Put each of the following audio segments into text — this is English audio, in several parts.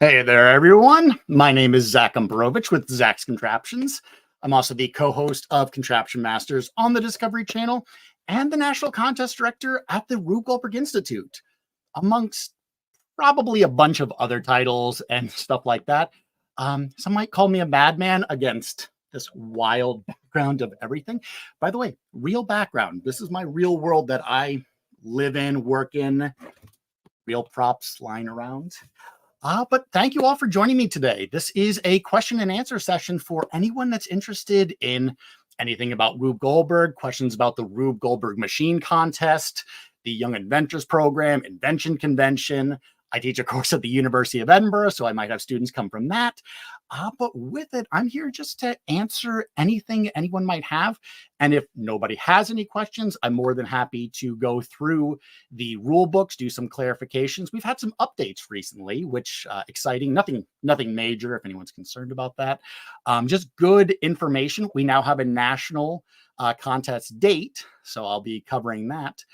Hey there, everyone. My name is Zach Umperovitch with Zach's Contraptions. I'm also the co-host of Contraption Masters on the Discovery Channel and the National Contest Director at the Rube Goldberg Institute, amongst probably a bunch of other titles and stuff like that. Some might call me a madman against this wild background of everything. By the way, real background. This is my real world that I live in, work in, real props lying around. But thank you all for joining me today. This is a question and answer session for anyone that's interested in anything about Rube Goldberg, questions about the Rube Goldberg Machine Contest, the Young Inventors Program, Invention Convention. I teach a course at the University of Edinburgh, so I might have students come from that. But with it, I'm here just to answer anything anyone might have. And if nobody has any questions, I'm more than happy to go through the rule books, do some clarifications. We've had some updates recently, which exciting, nothing major if anyone's concerned about that. Just good information. We now have a national contest date, so I'll be covering that.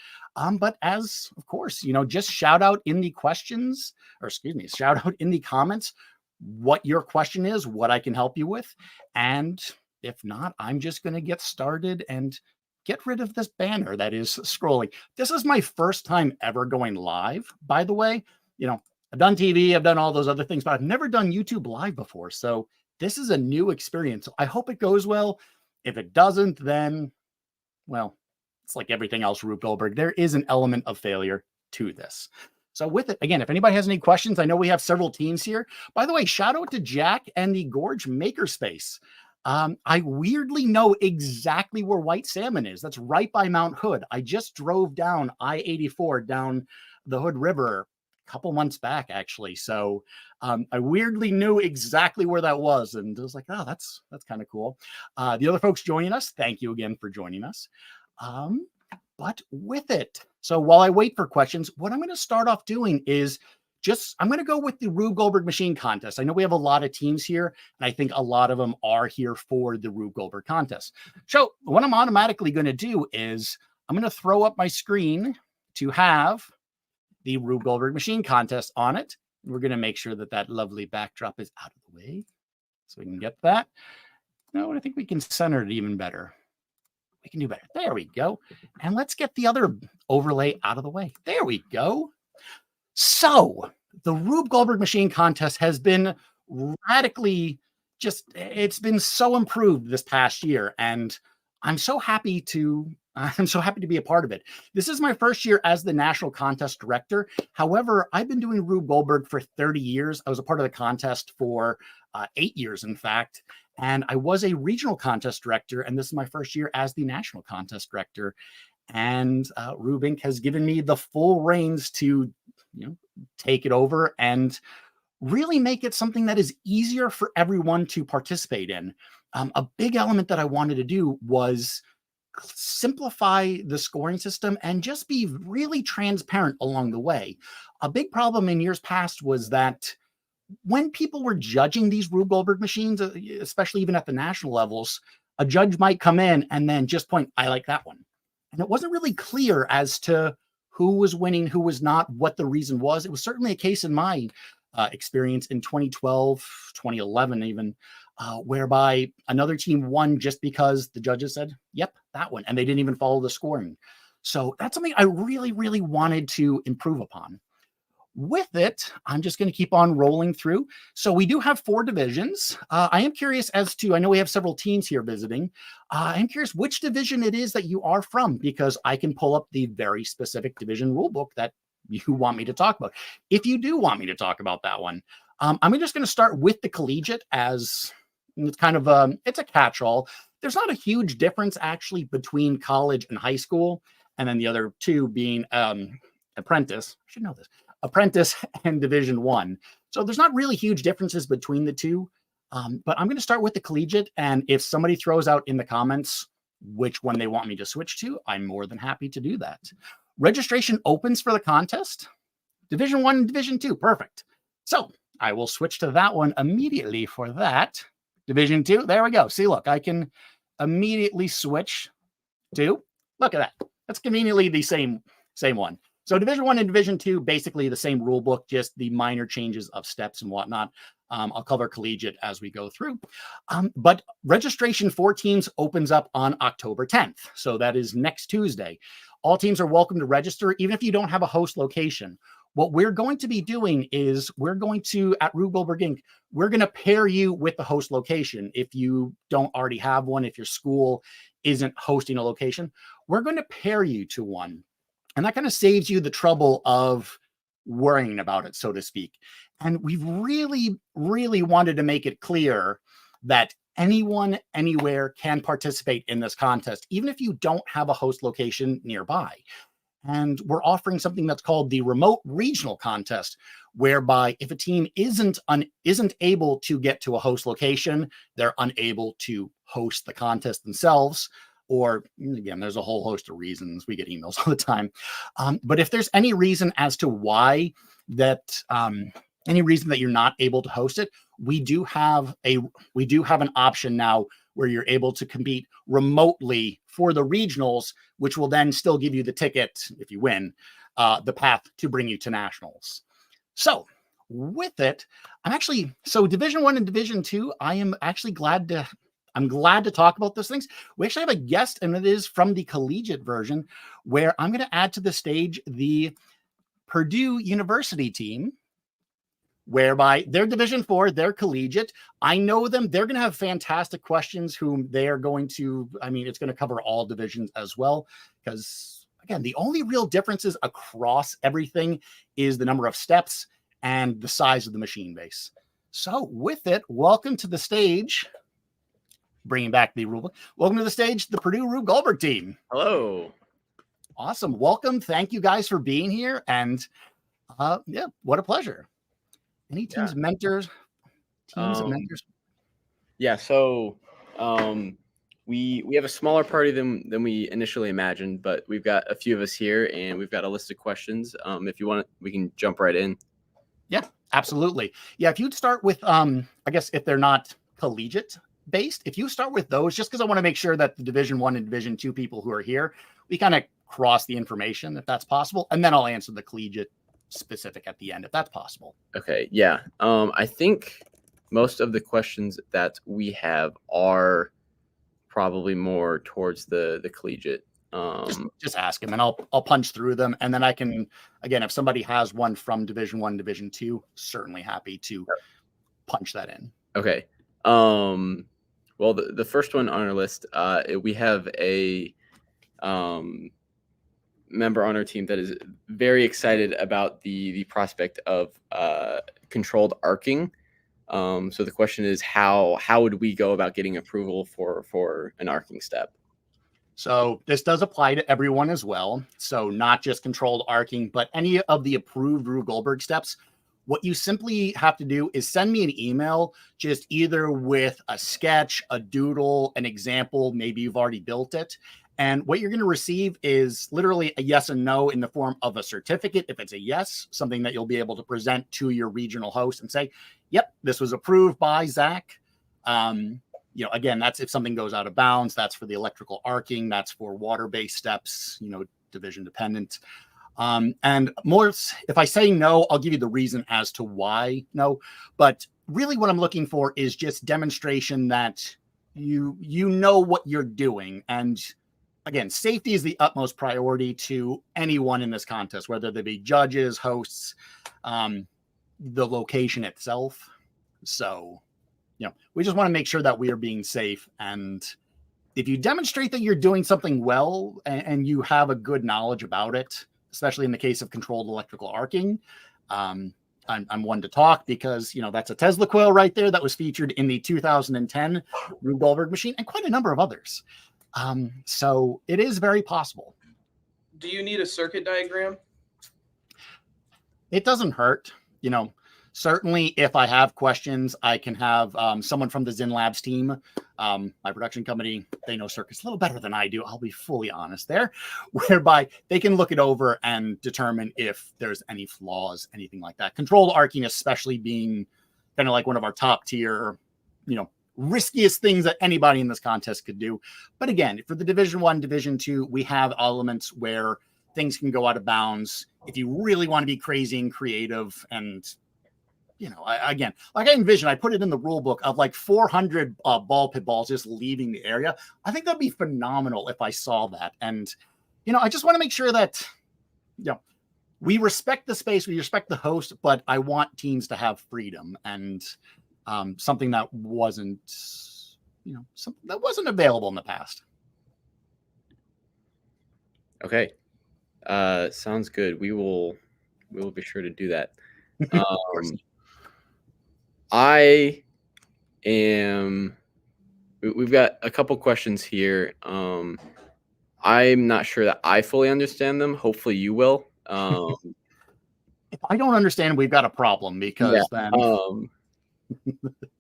But as, of course, just shout out in the questions, or excuse me, shout out in the comments what your question is, what I can help you with. And if not, I'm just going to get started and get rid of this banner that is scrolling. This is my first time ever going live, by the way. I've done TV, I've done all those other things, but I've never done YouTube live before. So this is a new experience. I hope it goes well. If it doesn't, then, well, it's like everything else, Rube Goldberg. There is an element of failure to this. So with it, again, if anybody has any questions, I know we have several teams here. By the way, shout out to Jack and the Gorge Makerspace. I weirdly know exactly where White Salmon is. That's right by Mount Hood. I just drove down I-84 down the Hood River a couple months back, actually. So I weirdly knew exactly where that was. And I was like, oh, that's kind of cool. The other folks joining us, thank you again for joining us. But with it, so while I wait for questions, what I'm going to start off doing is I'm going to go with the Rube Goldberg Machine Contest. I know we have a lot of teams here, and I think a lot of them are here for the Rube Goldberg Contest. So what I'm automatically going to do is I'm going to throw up my screen to have the Rube Goldberg Machine Contest on it. We're going to make sure that that lovely backdrop is out of the way so we can get that. No, I think we can center it even better. We can do better. There we go. And let's get the other overlay out of the way. There we go. So the Rube Goldberg Machine Contest has been radically it's been so improved this past year. And I'm so happy to be a part of it. This is my first year as the National Contest Director. However, I've been doing Rube Goldberg for 30 years. I was a part of the contest for 8 years, in fact. And I was a regional contest director, and this is my first year as the national contest director. And Rube Inc. has given me the full reins to take it over and really make it something that is easier for everyone to participate in. A big element that I wanted to do was simplify the scoring system and just be really transparent along the way. A big problem in years past was that when people were judging these Rube Goldberg machines, especially even at the national levels, a judge might come in and then just point, I like that one. And it wasn't really clear as to who was winning, who was not, what the reason was. It was certainly a case in my experience in 2012, 2011 even, whereby another team won just because the judges said, yep, that one. And they didn't even follow the scoring. So that's something I really, really wanted to improve upon. With it, I'm just going to keep on rolling through. So we do have 4 divisions. I am curious as to, I know we have several teams here visiting. I'm curious which division it is that you are from, because I can pull up the very specific division rule book that you want me to talk about. If you do want me to talk about that one, I'm just going to start with the collegiate, as it's kind of it's a catch-all. There's not a huge difference actually between college and high school, and then the other two being apprentice. I should know this. Apprentice and Division 1. So there's not really huge differences between the two, but I'm going to start with the collegiate. And if somebody throws out in the comments which one they want me to switch to, I'm more than happy to do that. Registration opens for the contest. Division 1 and Division 2. Perfect. So I will switch to that one immediately for that. Division 2. There we go. See, look, I can immediately switch to, look at that. That's conveniently the same one. So Division 1 and Division 2, basically the same rule book, just the minor changes of steps and whatnot. I'll cover collegiate as we go through. But registration for teams opens up on October 10th. So that is next Tuesday. All teams are welcome to register, even if you don't have a host location. What we're going to be doing is we're going to, at Rube Goldberg Inc., we're going to pair you with the host location. If you don't already have one, if your school isn't hosting a location, we're going to pair you to one. And that kind of saves you the trouble of worrying about it, so to speak. And we've really, really wanted to make it clear that anyone, anywhere can participate in this contest, even if you don't have a host location nearby. And we're offering something that's called the Remote Regional Contest, whereby if a team isn't able to get to a host location, they're unable to host the contest themselves. Or again, there's a whole host of reasons. We get emails all the time. But if there's any reason as to why that, any reason that you're not able to host it, we do have an option now where you're able to compete remotely for the regionals, which will then still give you the ticket, if you win, the path to bring you to nationals. So with it, Division 1 and Division 2, I'm glad to talk about those things. We actually have a guest, and it is from the collegiate version, where I'm going to add to the stage the Purdue University team, whereby they're Division 4, they're collegiate. I know them. They're going to have fantastic questions whom they are going to, it's going to cover all divisions as well, because again, the only real differences across everything is the number of steps and the size of the machine base. So with it, welcome to the stage, bringing back the rulebook. Welcome to the stage, the Purdue Rube Goldberg team. Hello. Awesome. Welcome. Thank you guys for being here. And what a pleasure. Any teams, mentors? Mentors? Yeah, so we have a smaller party than we initially imagined, but we've got a few of us here, and we've got a list of questions. If you want, we can jump right in. Yeah, absolutely. Yeah, if you'd start with, I guess if they're not collegiate based, if you start with those, just because I want to make sure that the Division 1 and Division 2 people who are here, we kind of cross the information if that's possible, and then I'll answer the collegiate specific at the end if that's possible. Okay, yeah. I think most of the questions that we have are probably more towards the collegiate. Just ask them, and I'll punch through them, and then I can, again, if somebody has one from Division 1, Division 2, certainly happy to punch that in. Okay. Well, the first one on our list, we have a member on our team that is very excited about the prospect of controlled arcing. So the question is, how would we go about getting approval for an arcing step? So this does apply to everyone as well. So not just controlled arcing, but any of the approved Rube Goldberg steps. What you simply have to do is send me an email, just either with a sketch, a doodle, an example, maybe you've already built it. And what you're going to receive is literally a yes and no in the form of a certificate. If it's a yes, something that you'll be able to present to your regional host and say, yep, this was approved by Zach. Again, that's if something goes out of bounds. That's for the electrical arcing. That's for water-based steps, division dependent. And more, if I say no, I'll give you the reason as to why no. But really what I'm looking for is just demonstration that you know what you're doing. And again, safety is the utmost priority to anyone in this contest, whether they be judges, hosts, the location itself. So, we just want to make sure that we are being safe. And if you demonstrate that you're doing something well and you have a good knowledge about it, especially in the case of controlled electrical arcing, I'm one to talk because, that's a Tesla coil right there that was featured in the 2010 Rube Goldberg machine and quite a number of others. So it is very possible. Do you need a circuit diagram? It doesn't hurt. Certainly if I have questions, I can have someone from the ZyynLabs team, my production company. They know circuits a little better than I do. I'll be fully honest there, whereby they can look it over and determine if there's any flaws, anything like that. Controlled arcing, especially being kind of like one of our top tier, riskiest things that anybody in this contest could do. But again, for the Division 1, Division 2, we have elements where things can go out of bounds if you really want to be crazy and creative. And, you know, again, like I envision, I put it in the rule book of like 400 ball pit balls just leaving the area. I think that'd be phenomenal if I saw that. And, you know, I just want to make sure that, you know, we respect the space, we respect the host, but I want teams to have freedom, and something that wasn't, you know, something that wasn't available in the past. Okay. Sounds good. We will be sure to do that. We've got a couple questions here. I'm not sure that I fully understand them. Hopefully you will. If I don't understand, we've got a problem, because then.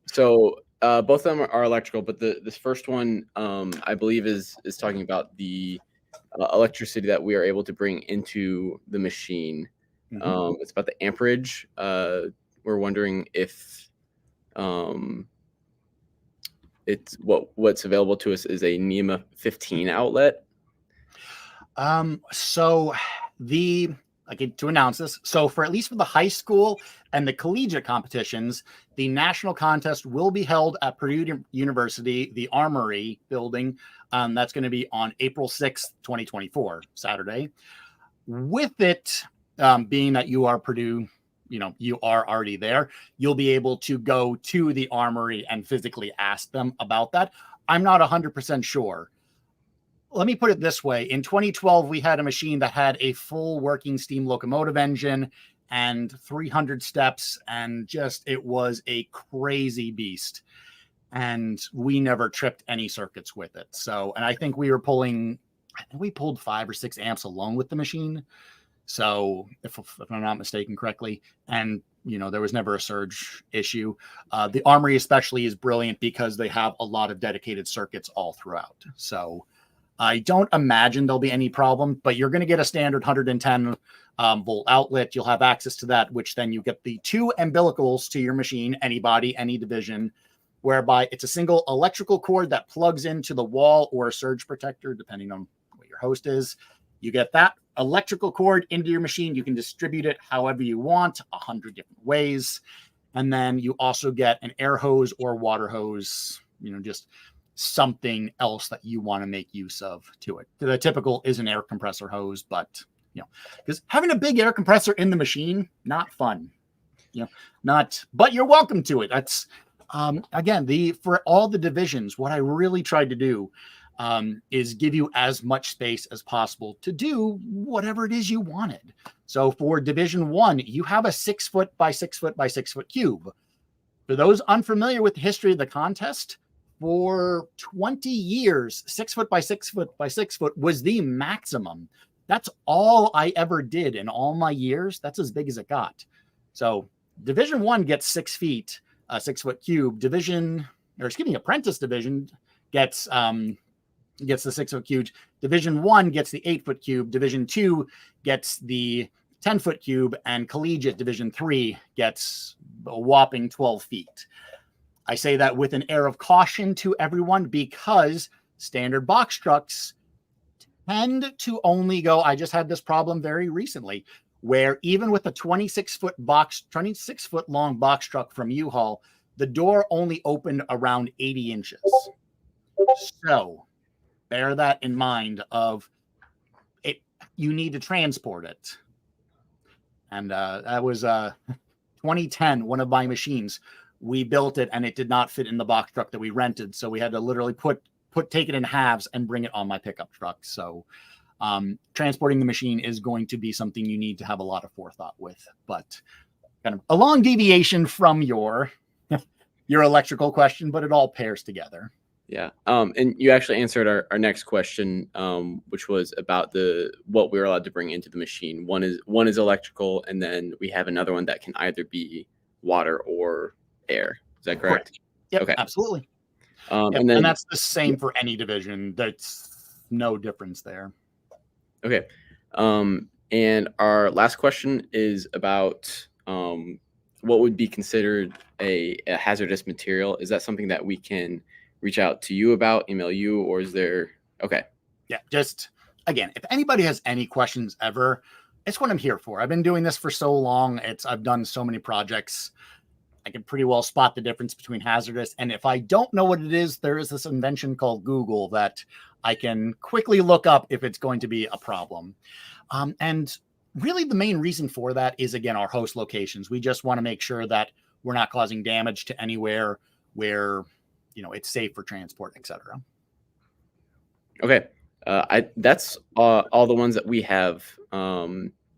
So both of them are electrical, but this first one, I believe, is talking about the electricity that we are able to bring into the machine. It's about the amperage. We're wondering if it's what's available to us is a NEMA 15 outlet. So to announce this, so for at least for the high school and the collegiate competitions, the national contest will be held at Purdue University, the Armory building. That's going to be on April 6th, 2024, Saturday. With it being that you are Purdue, you know, you are already there, you'll be able to go to the Armory and physically ask them about that. I'm not 100% sure. Let me put it this way. In 2012, we had a machine that had a full working steam locomotive engine and 300 steps, and it was a crazy beast. And we never tripped any circuits with it. So, and I think we pulled 5 or 6 amps alone with the machine. So if I'm not mistaken correctly, and, you know, there was never a surge issue. The Armory especially is brilliant because they have a lot of dedicated circuits all throughout. So I don't imagine there'll be any problem, but you're going to get a standard 110 volt outlet. You'll have access to that, which then you get the 2 umbilicals to your machine, any body, any division, whereby it's a single electrical cord that plugs into the wall or a surge protector, depending on what your host is. You get that electrical cord into your machine. You can distribute it however you want, 100 different ways. And then you also get an air hose or water hose, you know, just something else that you want to make use of to it. The typical is an air compressor hose, but, you know, because having a big air compressor in the machine, not fun, you know, but you're welcome to it. That's, again, for all the divisions, what I really tried to do is give you as much space as possible to do whatever it is you wanted. So for Division 1, you have a 6 foot by 6 foot by 6 foot cube. For those unfamiliar with the history of the contest, for 20 years, 6 foot by 6 foot by 6 foot was the maximum. That's all I ever did in all my years. That's as big as it got. So Division 1 gets 6 feet, 6 foot cube. Apprentice division gets the 6 foot cube. Division 1 gets the 8 foot cube. Division 2 gets the 10 foot cube, and collegiate Division 3 gets a whopping 12 feet. I say that with an air of caution to everyone because standard box trucks tend to only go. I just had this problem very recently where even with a 26 foot long box truck from U-Haul, the door only opened around 80 inches. So bear that in mind of it. You need to transport it. And that was 2010, one of my machines. We built it and it did not fit in the box truck that we rented. So we had to literally take it in halves and bring it on my pickup truck. So transporting the machine is going to be something you need to have a lot of forethought with, but kind of a long deviation from your electrical question, but it all pairs together. Yeah. And you actually answered our next question, which was about what we're allowed to bring into the machine. One is electrical, and then we have another one that can either be water or air. Is that correct? Yep, okay. Absolutely. And that's the same for any division. That's no difference there. Okay. And our last question is about what would be considered a hazardous material. Is that something that we can reach out to you about, email you, or is there? Okay. Yeah, just again, if anybody has any questions ever, it's what I'm here for. I've been doing this for so long. I've done so many projects. I can pretty well spot the difference between hazardous. And if I don't know what it is, there is this invention called Google that I can quickly look up if it's going to be a problem. And really the main reason for that is, again, our host locations. We just want to make sure that we're not causing damage to anywhere where, it's safe for transport, etc. Okay. That's all the ones that we have.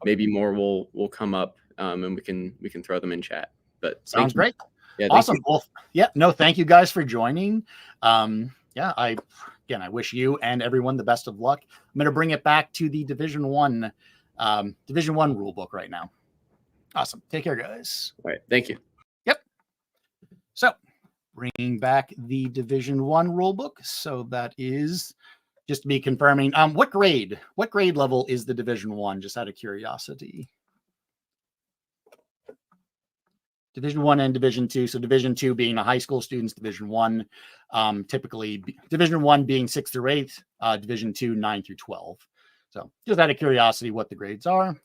Maybe more will come up, and we can throw them in chat. But sounds great. Yeah, awesome. Well, yeah, no, thank you guys for joining. I wish you and everyone the best of luck. I'm going to bring it back to the Division 1 rule book right now. Awesome. Take care, guys. All right. Thank you. Yep. So bringing back the Division 1 rule book. So that is just to be confirming. What grade level is the Division 1? Just out of curiosity. Division 1 and Division 2. So Division 2 being the high school students, Division 1, typically Division 1 being 6th through 8th, Division 2, 9 through 12. So just out of curiosity what the grades are.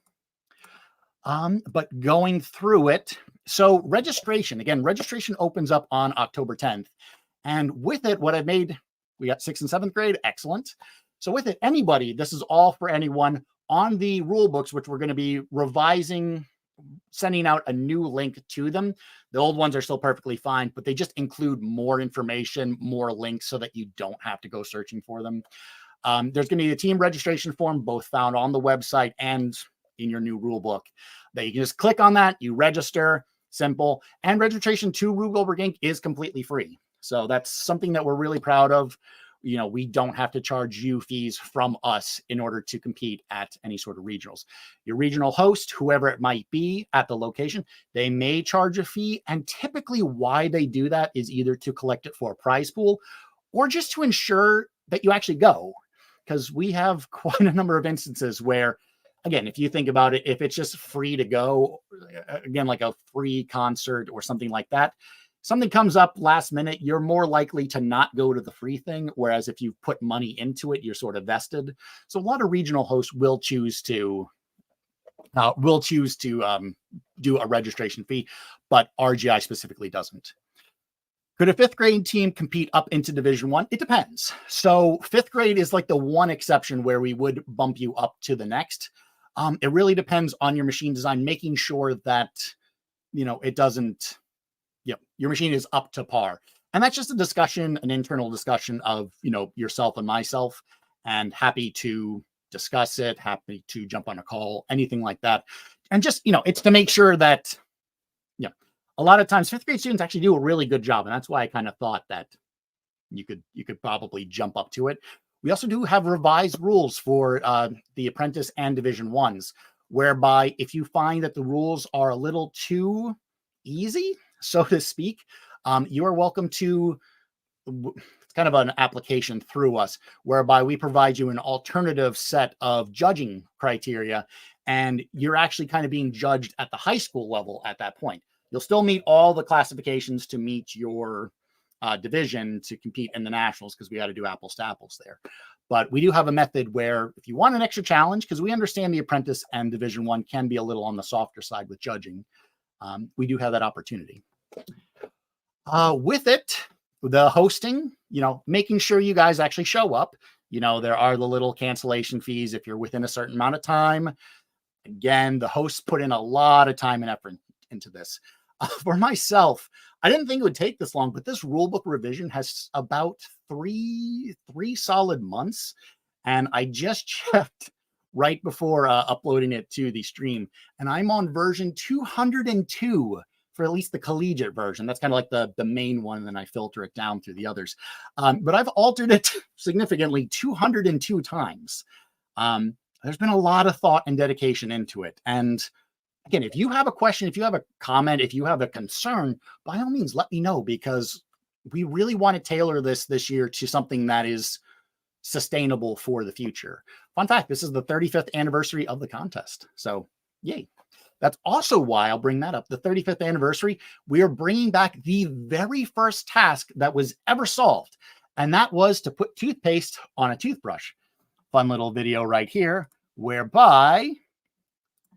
But going through it, so registration opens up on October 10th. And with it, what I've made, we got 6th and 7th grade. Excellent. So with it, anybody, this is all for anyone on the rule books, which we're going to be revising, sending out a new link to them. The old ones are still perfectly fine, but they just include more information, more links so that you don't have to go searching for them. There's going to be a team registration form, both found on the website and in your new rule book, that you can just click on that, you register, simple. And registration to Rube Goldberg Inc. is completely free. So that's something that we're really proud of. We don't have to charge you fees from us in order to compete at any sort of regionals. Your regional host, whoever it might be at the location, they may charge a fee. And typically why they do that is either to collect it for a prize pool or just to ensure that you actually go. Because we have quite a number of instances where, again, if you think about it, if it's just free to go, again, like a free concert or something like that, something comes up last minute, you're more likely to not go to the free thing. Whereas if you put money into it, you're sort of vested. So a lot of regional hosts will choose to do a registration fee, but RGI specifically doesn't. Could a 5th grade team compete up into Division 1? It depends. So 5th grade is like the one exception where we would bump you up to the next. It really depends on your machine design, making sure that, it doesn't, your machine is up to par. And that's just a discussion, an internal discussion of, yourself and myself, and happy to discuss it, happy to jump on a call, anything like that. And just, it's to make sure that, a lot of times 5th grade students actually do a really good job. And that's why I kind of thought that you could probably jump up to it. We also do have revised rules for the apprentice and Division 1s, whereby if you find that the rules are a little too easy, so to speak, you are welcome to, it's kind of an application through us, whereby we provide you an alternative set of judging criteria, and you're actually kind of being judged at the high school level at that point. You'll still meet all the classifications to meet your division to compete in the nationals, because we got to do apples to apples there. But we do have a method where if you want an extra challenge, because we understand the apprentice and Division 1 can be a little on the softer side with judging, we do have that opportunity. With it, the hosting, making sure you guys actually show up. There are the little cancellation fees if you're within a certain amount of time. Again, the hosts put in a lot of time and effort into this. For myself, I didn't think it would take this long, but this rulebook revision has about three solid months. And I just checked right before uploading it to the stream, and I'm on version 202 for at least the collegiate version. That's kind of like the main one, and then I filter it down through the others. But I've altered it significantly 202 times. There's been a lot of thought and dedication into it. And again, if you have a question, if you have a comment, if you have a concern, by all means, let me know, because we really want to tailor this year to something that is sustainable for the future. Fun fact, this is the 35th anniversary of the contest. So yay. That's also why I'll bring that up. The 35th anniversary, we are bringing back the very first task that was ever solved. And that was to put toothpaste on a toothbrush. fun little video right here, whereby,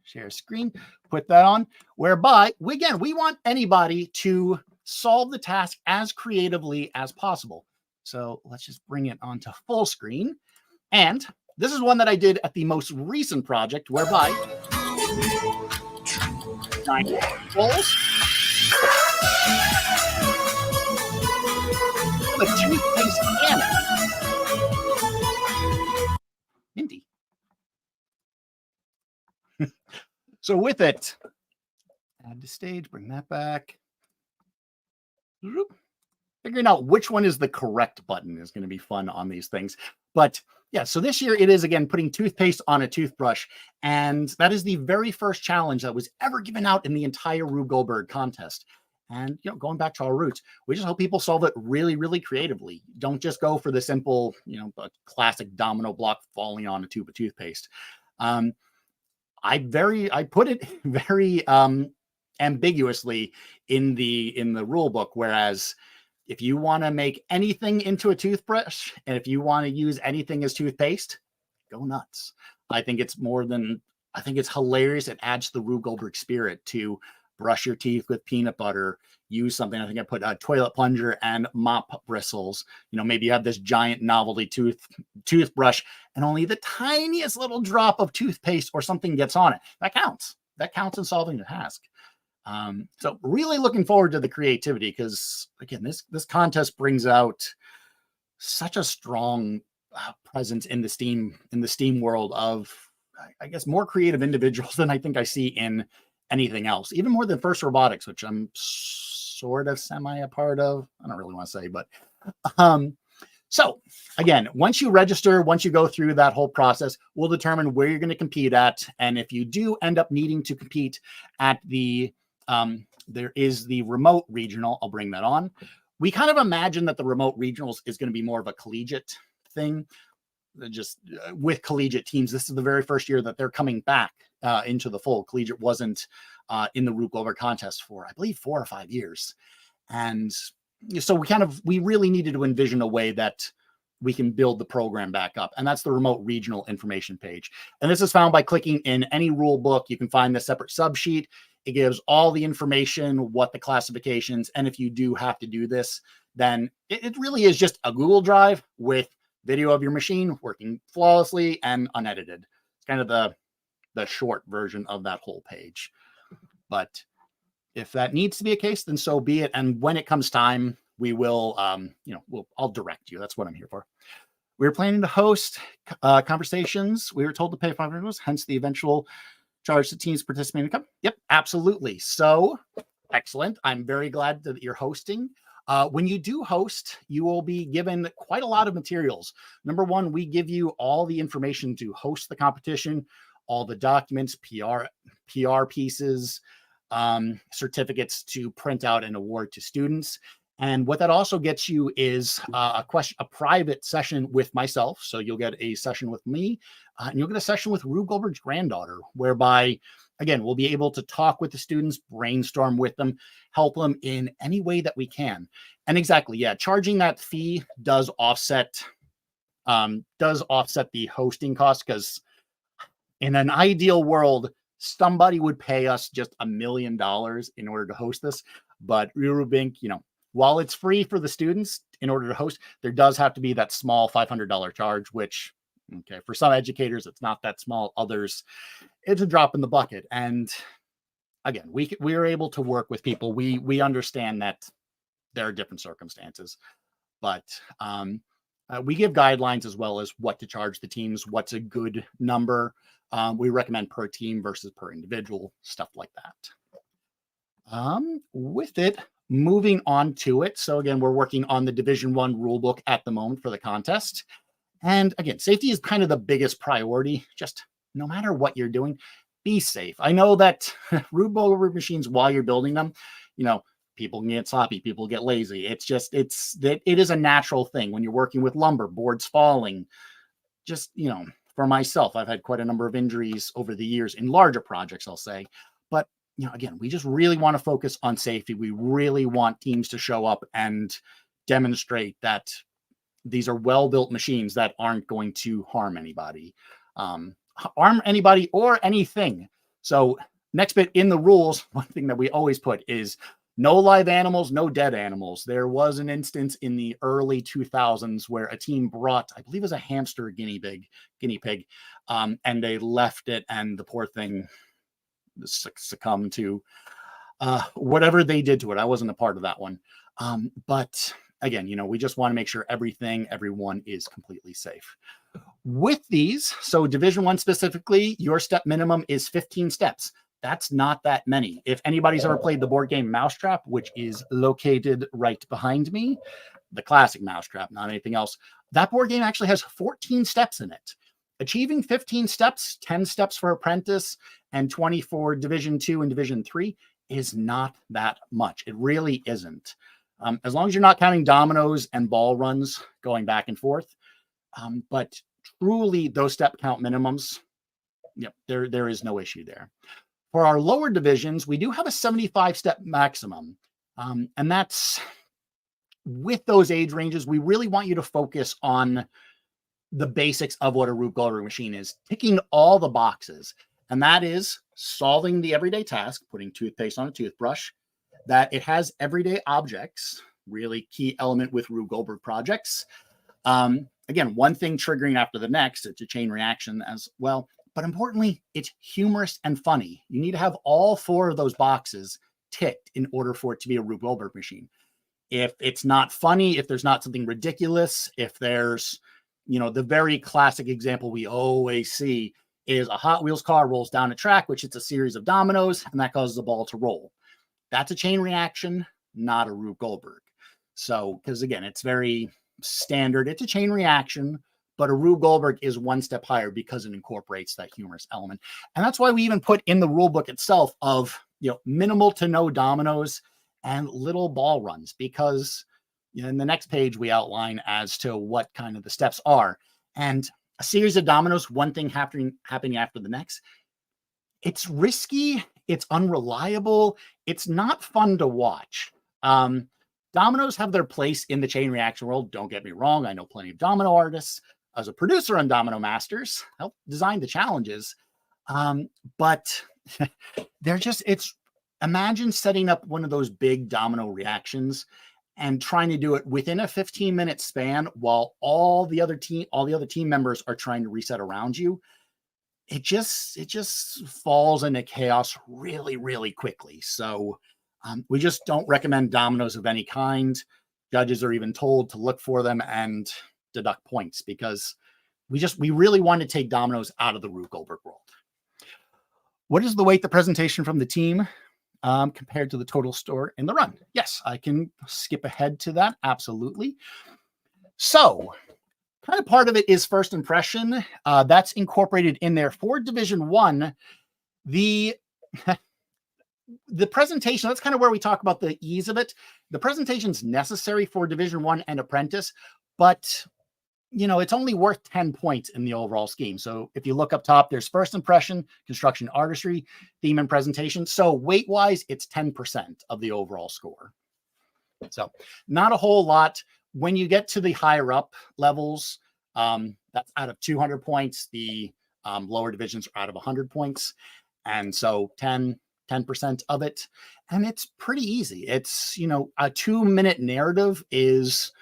share screen, put that on, whereby, we want anybody to solve the task as creatively as possible. So let's just bring it onto full screen. And this is one that I did at the most recent project, whereby 9 balls. The toothpaste cannon. Minty. So with it, add to stage, bring that back. Figuring out which one is the correct button is going to be fun on these things. But yeah, so this year it is, again, putting toothpaste on a toothbrush. And that is the very first challenge that was ever given out in the entire Rube Goldberg contest. And, going back to our roots, we just hope people solve it really, really creatively. Don't just go for the simple, a classic domino block falling on a tube of toothpaste. I put it very ambiguously in the rule book, whereas if you want to make anything into a toothbrush and if you want to use anything as toothpaste, go nuts. I think it's hilarious. It adds to the Rube Goldberg spirit to brush your teeth with peanut butter, use something. I think I put a toilet plunger and mop bristles. Maybe you have this giant novelty toothbrush and only the tiniest little drop of toothpaste or something gets on it. That counts. That counts in solving the task. So really looking forward to the creativity, because again, this contest brings out such a strong presence in the STEAM world of, I guess, more creative individuals than I think I see in anything else, even more than FIRST Robotics, which I'm sort of semi a part of. I don't really want to say, but so again, once you register, once you go through that whole process, we'll determine where you're going to compete at. And if you do end up needing to compete at there is the remote regional, I'll bring that on. We kind of imagine that the remote regionals is going to be more of a collegiate thing, just with collegiate teams. This is the very first year that they're coming back into the fold. Collegiate wasn't in the Rube Goldberg contest for, I believe, 4 or 5 years. And so we really needed to envision a way that we can build the program back up. And that's the remote regional information page. And this is found by clicking in any rule book. You can find the separate sub sheet. It gives all the information, what the classifications, and if you do have to do this, then it really is just a Google Drive with video of your machine working flawlessly and unedited. It's kind of the short version of that whole page. But if that needs to be a case, then so be it. And when it comes time, we will, I'll direct you. That's what I'm here for. We were planning to host conversations. We were told to pay $500, hence the eventual charge to teams participating. Yep, absolutely. So excellent. I'm very glad that you're hosting. When you do host, you will be given quite a lot of materials. Number one, we give you all the information to host the competition, all the documents, PR pieces, certificates to print out and award to students. And what that also gets you is a private session with myself. So you'll get a session with me, and you'll get a session with Rube Goldberg's granddaughter, whereby, again, we'll be able to talk with the students, brainstorm with them, help them in any way that we can. And exactly, yeah, charging that fee does offset the hosting cost, because in an ideal world, somebody would pay us just $1 million in order to host this. But Rube Inc., while it's free for the students in order to host, there does have to be that small $500 charge, which, okay, for some educators, it's not that small. Others, it's a drop in the bucket. And again, we are able to work with people. We understand that there are different circumstances, but we give guidelines as well as what to charge the teams, what's a good number. We recommend per team versus per individual, stuff like that. With it, moving on to it. So again, we're working on the Division I rule book at the moment for the contest. And again, safety is kind of the biggest priority. Just no matter what you're doing, be safe. I know that Rube Goldberg machines, while you're building them, people can get sloppy, people get lazy. It is a natural thing when you're working with lumber, boards falling. Just, for myself, I've had quite a number of injuries over the years in larger projects, I'll say. But again, we just really want to focus on safety. We really want teams to show up and demonstrate that these are well-built machines that aren't going to harm anybody, harm anybody or anything. So next bit in the rules, one thing that we always put is no live animals, no dead animals. There was an instance in the early 2000s where a team brought, I believe it was a hamster guinea pig, and they left it, and the poor thing succumbed to whatever they did to it. I wasn't a part of that one. But again, we just want to make sure everyone is completely safe. With these, so Division 1 specifically, your step minimum is 15 steps. That's not that many. If anybody's ever played the board game Mousetrap, which is located right behind me, the classic Mousetrap, not anything else, that board game actually has 14 steps in it. Achieving 15 steps, 10 steps for Apprentice, and 20 for Division 2 and Division 3 is not that much. It really isn't. As long as you're not counting dominoes and ball runs going back and forth. But truly, those step count minimums, yep, there is no issue there. For our lower divisions, we do have a 75-step maximum. And that's with those age ranges, we really want you to focus on the basics of what a Rube Goldberg machine is, ticking all the boxes. And that is solving the everyday task, putting toothpaste on a toothbrush, that it has everyday objects, really key element with Rube Goldberg projects. Again, one thing triggering after the next, it's a chain reaction as well. But importantly, it's humorous and funny. You need to have all 4 of those boxes ticked in order for it to be a Rube Goldberg machine. If it's not funny, if there's not something ridiculous, if there's, the very classic example we always see is a Hot Wheels car rolls down a track, which it's a series of dominoes, and that causes the ball to roll. That's a chain reaction, not a Rube Goldberg. So, because again, it's very standard. It's a chain reaction, but a Rube Goldberg is one step higher because it incorporates that humorous element. And that's why we even put in the rule book itself of, minimal to no dominoes and little ball runs, because in the next page we outline as to what kind of the steps are. And a series of dominoes, one thing happening after the next, it's risky, it's unreliable, it's not fun to watch. Dominoes have their place in the chain reaction world. Don't get me wrong. I know plenty of domino artists. As a producer on Domino Masters, helped design the challenges. But imagine setting up one of those big domino reactions and trying to do it within a 15-minute span while all the other team members are trying to reset around you. It just falls into chaos really, really quickly. So we just don't recommend dominoes of any kind. Judges are even told to look for them and deduct points, because we really want to take dominoes out of the Rube Goldberg world. What is the weight the presentation from the team compared to the total store in the run? Yes, I can skip ahead to that. Absolutely. So kind of part of it is first impression. That's incorporated in there for Division 1. The presentation, that's kind of where we talk about the ease of it. The presentation is necessary for Division 1 and Apprentice, but it's only worth 10 points in the overall scheme. So if you look up top, there's first impression, construction, artistry, theme, and presentation. So weight-wise, it's 10% of the overall score. So not a whole lot. When you get to the higher up levels, that's out of 200 points. The lower divisions are out of 100 points. And so 10% of it. And it's pretty easy. It's, a 2-minute narrative is,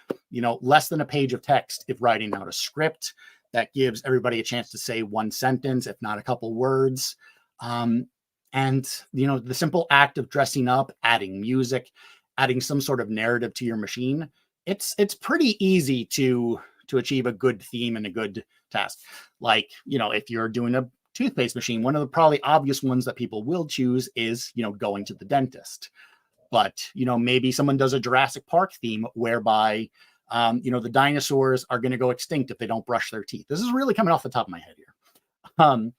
less than a page of text if writing out a script. That gives everybody a chance to say one sentence, if not a couple words. And, the simple act of dressing up, adding music, adding some sort of narrative to your machine, it's pretty easy to achieve a good theme and a good task. Like, if you're doing a toothpaste machine, one of the probably obvious ones that people will choose is, going to the dentist. But, maybe someone does a Jurassic Park theme whereby, the dinosaurs are going to go extinct if they don't brush their teeth. This is really coming off the top of my head here.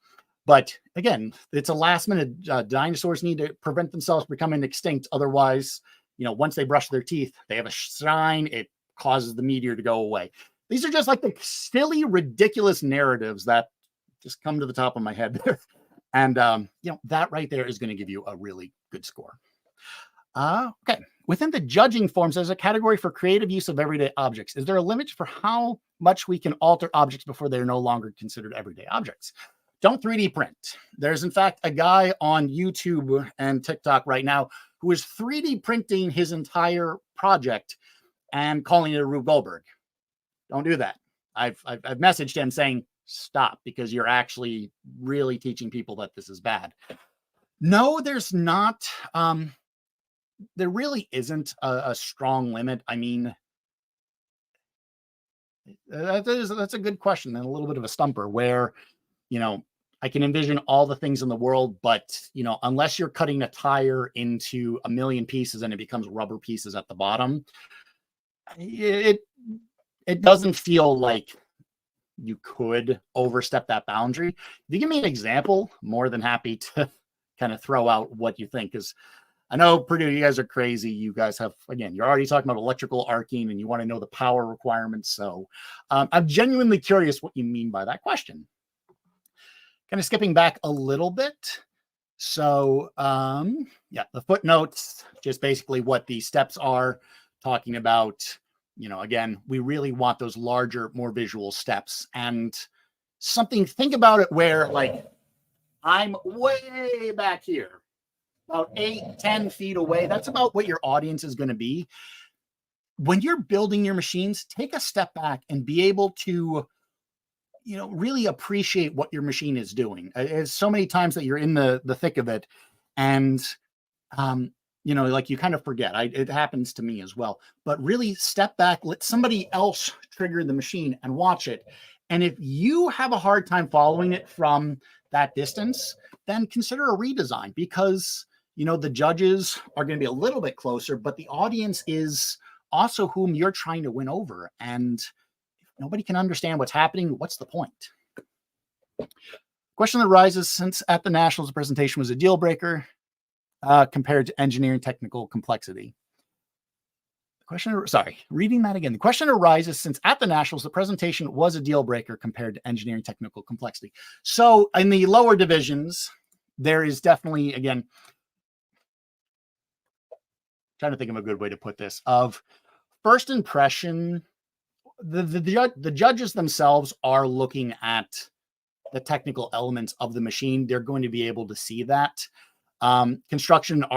But again, it's a last minute, dinosaurs need to prevent themselves becoming extinct. Otherwise, once they brush their teeth, they have a sign, it causes the meteor to go away. These are just like the silly, ridiculous narratives that just come to the top of my head there. And, that right there is going to give you a really good score. Okay. Within the judging forms, there's a category for creative use of everyday objects. Is there a limit for how much we can alter objects before they're no longer considered everyday objects? Don't 3D print. There's, in fact, a guy on YouTube and TikTok right now who is 3D printing his entire project and calling it a Rube Goldberg. Don't do that. I've messaged him saying, stop, because you're actually really teaching people that this is bad. No, there's not. There really isn't a strong limit. I mean, that's a good question and a little bit of a stumper where, I can envision all the things in the world, but, unless you're cutting a tire into a million pieces and it becomes rubber pieces at the bottom, it doesn't feel like you could overstep that boundary. If you give me an example, more than happy to kind of throw out what you think, because I know, Purdue, you guys are crazy. You guys have, again, you're already talking about electrical arcing and you want to know the power requirements. So I'm genuinely curious what you mean by that question. Kind of skipping back a little bit. So yeah, the footnotes, just basically what the steps are, talking about, again, we really want those larger, more visual steps. And think about it where, like, I'm way back here, about 8-10 feet away. That's about what your audience is going to be. When you're building your machines, take a step back and be able to, really appreciate what your machine is doing. It's so many times that you're in the thick of it, and like you kind of forget. It happens to me as well. But really step back, let somebody else trigger the machine and watch it. And if you have a hard time following it from that distance, then consider a redesign, because the judges are going to be a little bit closer, but the audience is also whom you're trying to win over. And if nobody can understand what's happening, what's the point? Question that arises, since at the Nationals, the presentation was a deal breaker compared to engineering technical complexity. Reading that again. The question arises, since at the Nationals, the presentation was a deal breaker compared to engineering technical complexity. So in the lower divisions, there is definitely, again, trying to think of a good way to put this, of first impression, the judges themselves are looking at the technical elements of the machine. They're going to be able to see that. Construction and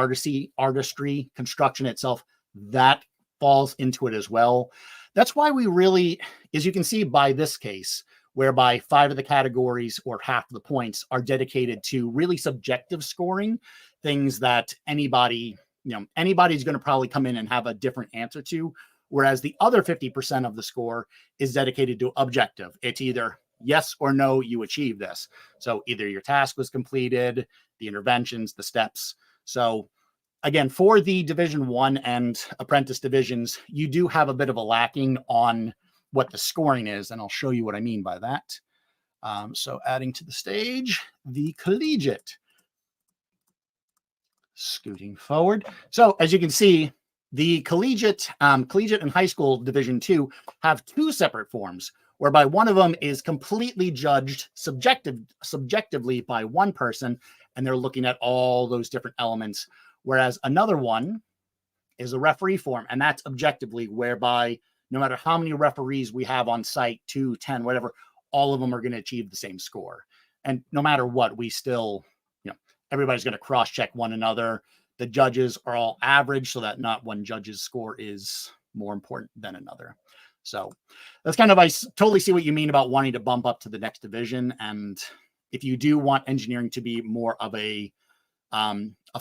artistry, construction itself, that falls into it as well. That's why we really, as you can see by this case, whereby 5 of the categories or half of the points are dedicated to really subjective scoring, things that anybody's going to probably come in and have a different answer to, whereas the other 50% of the score is dedicated to objective. It's either yes or no, you achieve this. So either your task was completed, the interventions, the steps. So again, for the Division 1 and Apprentice divisions, you do have a bit of a lacking on what the scoring is, and I'll show you what I mean by that. So adding to the stage, the collegiate. Scooting forward. So as you can see, the collegiate and high school Division 2 have 2 separate forms, whereby one of them is completely judged subjectively by one person, and they're looking at all those different elements, whereas another one is a referee form, and that's objectively, whereby no matter how many referees we have on site, 2, 10, whatever, all of them are going to achieve the same score. And no matter what, we still, everybody's going to cross-check one another. The judges are all average, so that not one judge's score is more important than another. So that's kind of, I totally see what you mean about wanting to bump up to the next division. And if you do want engineering to be more of a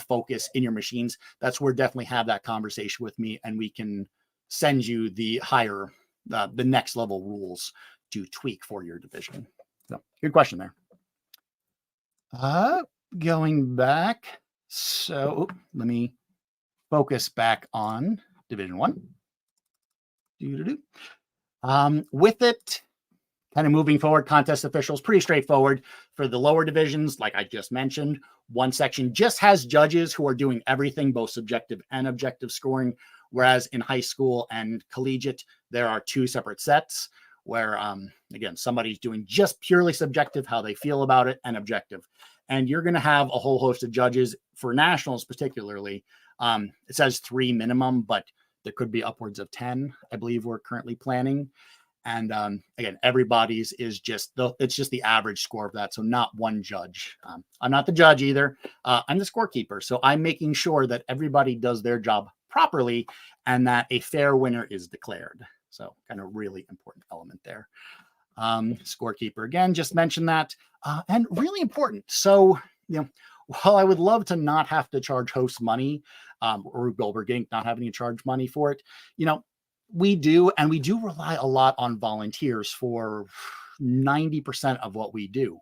focus in your machines, that's where definitely have that conversation with me, and we can send you the higher, the next level rules to tweak for your division. So good question there. Going back. So let me focus back on Division 1. With it, kind of moving forward, contest officials, pretty straightforward. For the lower divisions, like I just mentioned, one section just has judges who are doing everything, both subjective and objective scoring, whereas in high school and collegiate, there are 2 separate sets where, again, somebody's doing just purely subjective, how they feel about it, and objective. And you're going to have a whole host of judges for nationals, particularly, It says 3 minimum, but there could be upwards of 10, I believe we're currently planning. And again, everybody's is just it's just the average score of that. So not one judge. I'm not the judge either. I'm the scorekeeper. So I'm making sure that everybody does their job properly and that a fair winner is declared. So kind of really important element there. Scorekeeper, again, just mentioned that. And really important. So, while I would love to not have to charge hosts money, or Rube Goldberg Inc. not having to charge money for it, we do rely a lot on volunteers for 90% of what we do.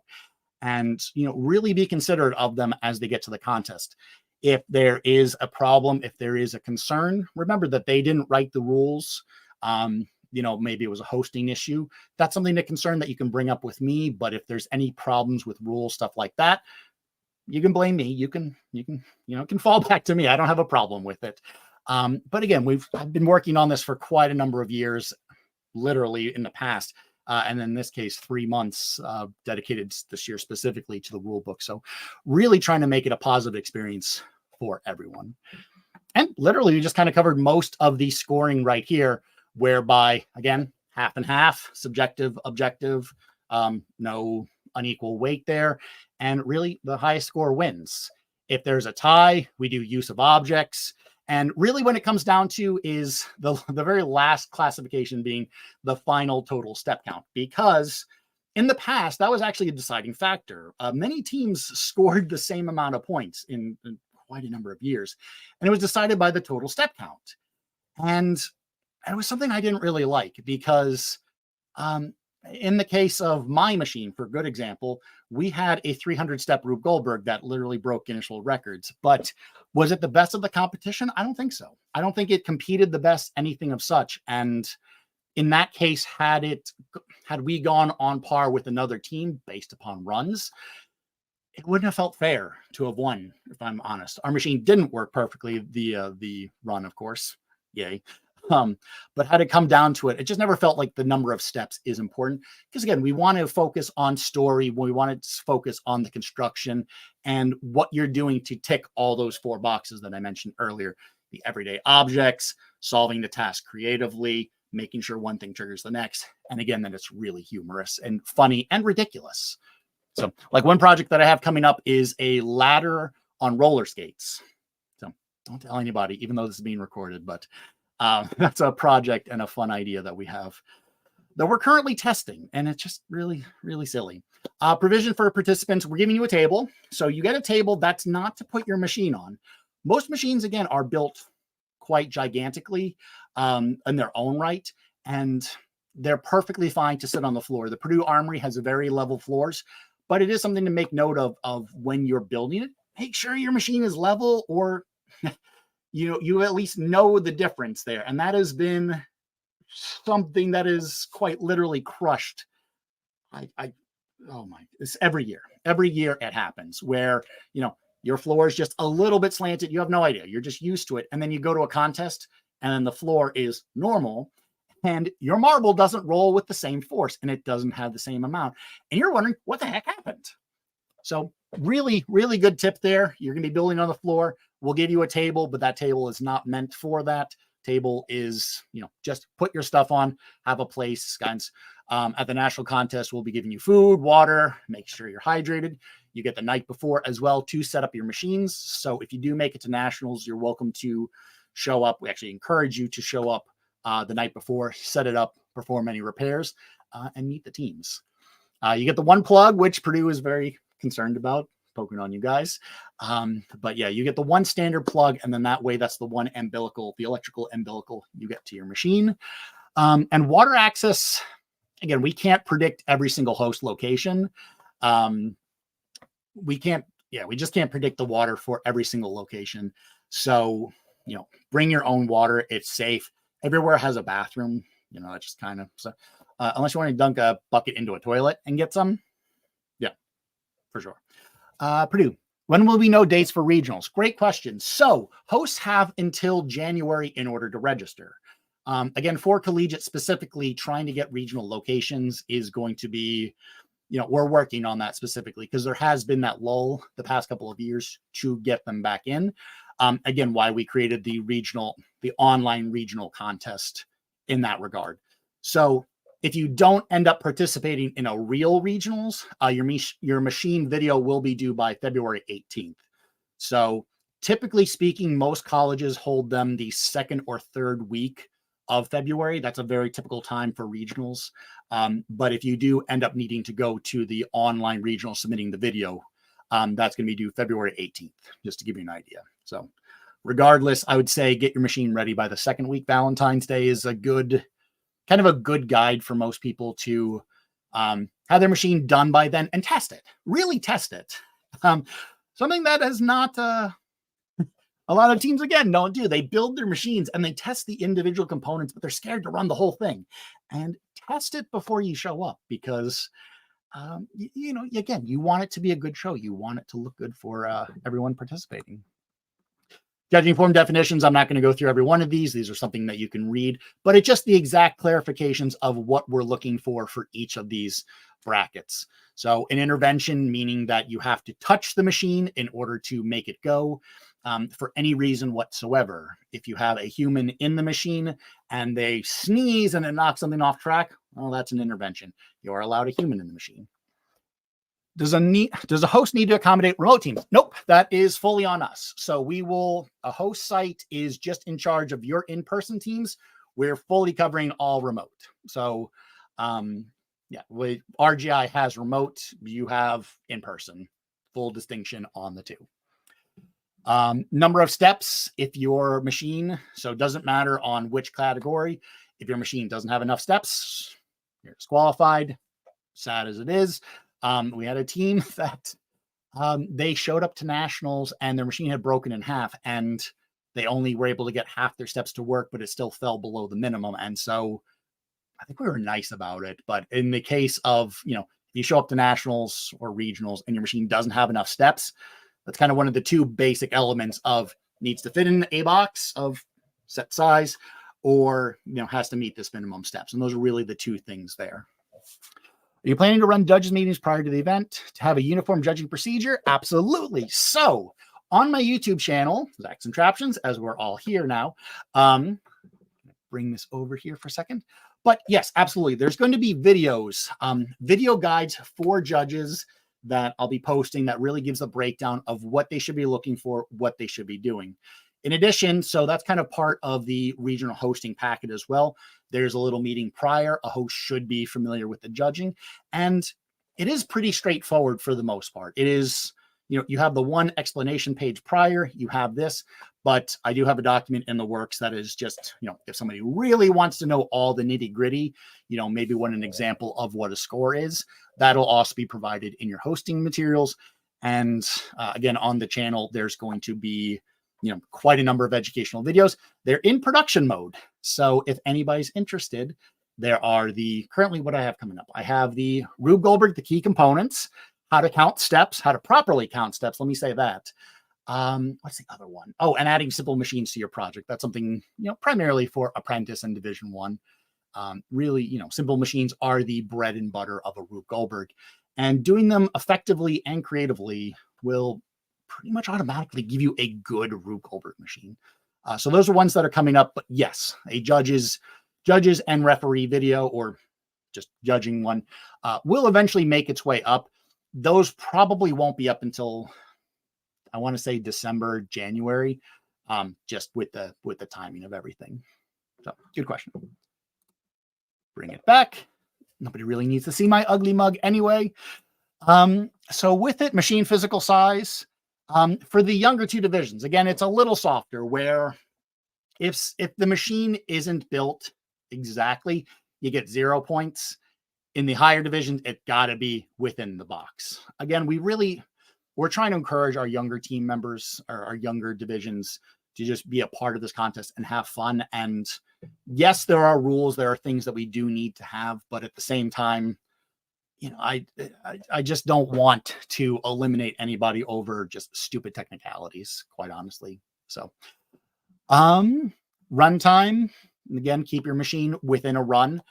And, really be considerate of them as they get to the contest. If there is a problem, if there is a concern, remember that they didn't write the rules. Maybe it was a hosting issue. That's something concern that you can bring up with me. But if there's any problems with rules, stuff like that, you can blame me. You can fall back to me. I don't have a problem with it. But again, I've been working on this for quite a number of years, literally in the past. And in this case, 3 months dedicated this year specifically to the rule book. So really trying to make it a positive experience for everyone. And literally, we just kind of covered most of the scoring right here, whereby, again, half and half, subjective, objective, no unequal weight there. And really, the highest score wins. If there's a tie, we do use of objects. And really, when it comes down to is the very last classification being the final total step count, because in the past, that was actually a deciding factor. Many teams scored the same amount of points in quite a number of years, and it was decided by the total step count. And it was something I didn't really like because in the case of my machine, for a good example, we had a 300-step Rube Goldberg that literally broke Guinness World Records. But was it the best of the competition? I don't think so. I don't think it competed the best, anything of such. And in that case, had we gone on par with another team based upon runs, it wouldn't have felt fair to have won, if I'm honest. Our machine didn't work perfectly, the run, of course. Yay. But had it come down to it, it just never felt like the number of steps is important. Because again, we want to focus on story. We want to focus on the construction and what you're doing to tick all those 4 boxes that I mentioned earlier. The everyday objects, solving the task creatively, making sure one thing triggers the next. And again, that it's really humorous and funny and ridiculous. So like one project that I have coming up is a ladder on roller skates. So don't tell anybody, even though this is being recorded, but that's a project and a fun idea that we have that we're currently testing. And it's just really, really silly. Provision for participants. We're giving you a table. So you get a table that's not to put your machine on. Most machines, again, are built quite gigantically in their own right. And they're perfectly fine to sit on the floor. The Purdue Armory has a very level floors, but it is something to make note of when you're building it. Make sure your machine is level, or you at least know the difference there. And that has been something that is quite literally crushed. It's every year it happens where, your floor is just a little bit slanted. You have no idea. You're just used to it. And then you go to a contest and then the floor is normal and your marble doesn't roll with the same force and it doesn't have the same amount. And you're wondering what the heck happened. So really, really good tip there. You're going to be building on the floor. We'll give you a table, but that table is not meant for that. Table is, just put your stuff on, have a place, guys. At the national contest, we'll be giving you food, water, make sure you're hydrated. You get the night before as well to set up your machines. So if you do make it to nationals, you're welcome to show up. We actually encourage you to show up the night before, set it up, perform any repairs, and meet the teams. You get the one plug, which Purdue is very concerned about, poking on you guys. But yeah, you get the one standard plug, and then that way that's the one umbilical, the electrical umbilical you get to your machine. And water access, again, we can't predict every single host location. We just can't predict the water for every single location. So, bring your own water. It's safe. Everywhere has a bathroom, it's just kind of, so unless you want to dunk a bucket into a toilet and get some. Yeah, for sure. Purdue, when will we know dates for regionals? Great question. So hosts have until January in order to register. Again, for collegiate specifically, trying to get regional locations is going to be, we're working on that specifically because there has been that lull the past couple of years to get them back in. Again, why we created the online regional contest in that regard. So if you don't end up participating in a real regionals, your machine video will be due by February 18th. So typically speaking, most colleges hold them the second or third week of February. That's a very typical time for regionals. But if you do end up needing to go to the online regional submitting the video, that's going to be due February 18th, just to give you an idea. So regardless, I would say get your machine ready by the second week. Valentine's Day is a good guide for most people to have their machine done by then and test it, really test it. Something that is not a lot of teams, again, don't do. They build their machines and they test the individual components, but they're scared to run the whole thing. And test it before you show up because, again, you want it to be a good show. You want it to look good for everyone participating. Judging form definitions, I'm not going to go through every one of these. These are something that you can read, but it's just the exact clarifications of what we're looking for each of these brackets. So an intervention, meaning that you have to touch the machine in order to make it go for any reason whatsoever. If you have a human in the machine and they sneeze and it knocks something off track, well, that's an intervention. You are allowed a human in the machine. Does a host need to accommodate remote teams? Nope, that is fully on us. So a host site is just in charge of your in-person teams. We're fully covering all remote. So RGI has remote, you have in-person, full distinction on the two. Number of steps, if your machine, so it doesn't matter on which category, if your machine doesn't have enough steps, you're disqualified, sad as it is. We had a team that they showed up to nationals and their machine had broken in half and they only were able to get half their steps to work, but it still fell below the minimum. And so I think we were nice about it. But in the case of, if you show up to nationals or regionals and your machine doesn't have enough steps, that's kind of one of the two basic elements of needs to fit in a box of set size or, has to meet this minimum steps. And those are really the two things there. Are you planning to run judges meetings prior to the event to have a uniform judging procedure? Absolutely. So on my YouTube channel, Zach's Contraptions, as we're all here now, bring this over here for a second. But yes, absolutely. There's going to be videos, video guides for judges that I'll be posting that really gives a breakdown of what they should be looking for, what they should be doing. In addition, so that's kind of part of the regional hosting packet as well. There's a little meeting prior. A host should be familiar with the judging. And it is pretty straightforward for the most part. It is, you have the one explanation page prior, you have this, but I do have a document in the works that is just, if somebody really wants to know all the nitty gritty, maybe what an example of what a score is, that'll also be provided in your hosting materials. And again, on the channel, there's going to be quite a number of educational videos. They're in production mode. So if anybody's interested, there are currently what I have coming up. I have the Rube Goldberg, the key components, how to count steps, how to properly count steps. Let me say that. What's the other one? Oh, and adding simple machines to your project. That's something, primarily for apprentice and division one. Really, simple machines are the bread and butter of a Rube Goldberg, and doing them effectively and creatively will pretty much automatically give you a good Rube Goldberg machine. So those are ones that are coming up. But yes, a judges and referee video or just judging one will eventually make its way up. Those probably won't be up until, I want to say, December, January, just with the timing of everything. So good question. Bring it back. Nobody really needs to see my ugly mug anyway. So with it, machine physical size. For the younger two divisions, again, it's a little softer where if the machine isn't built exactly, you get 0 points. In the higher divisions, it got to be within the box. Again, we're trying to encourage our younger team members or our younger divisions to just be a part of this contest and have fun. And yes, there are rules. There are things that we do need to have, but at the same time, I just don't want to eliminate anybody over just stupid technicalities, quite honestly. So, runtime, again, keep your machine within a run.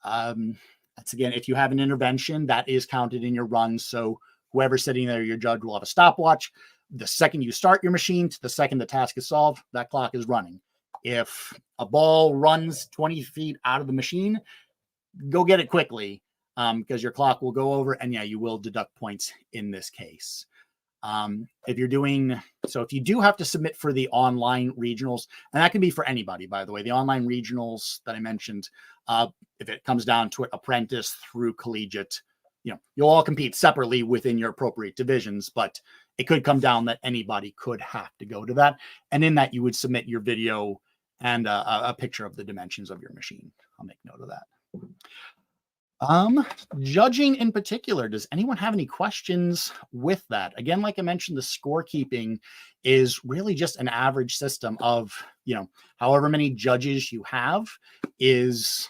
That's again, if you have an intervention, that is counted in your run. So whoever's sitting there, your judge will have a stopwatch. The second you start your machine to the second the task is solved, that clock is running. If a ball runs 20 feet out of the machine, go get it quickly, because your clock will go over, and yeah, you will deduct points in this case. If you're doing, so if you do have to submit for the online regionals, and that can be for anybody, by the way, the online regionals that I mentioned, if it comes down to it, apprentice through collegiate, you'll all compete separately within your appropriate divisions, but it could come down that anybody could have to go to that. And in that, you would submit your video and a picture of the dimensions of your machine. I'll make note of that. Judging in particular, does anyone have any questions with that? Again, like I mentioned, the scorekeeping is really just an average system of, however many judges you have is,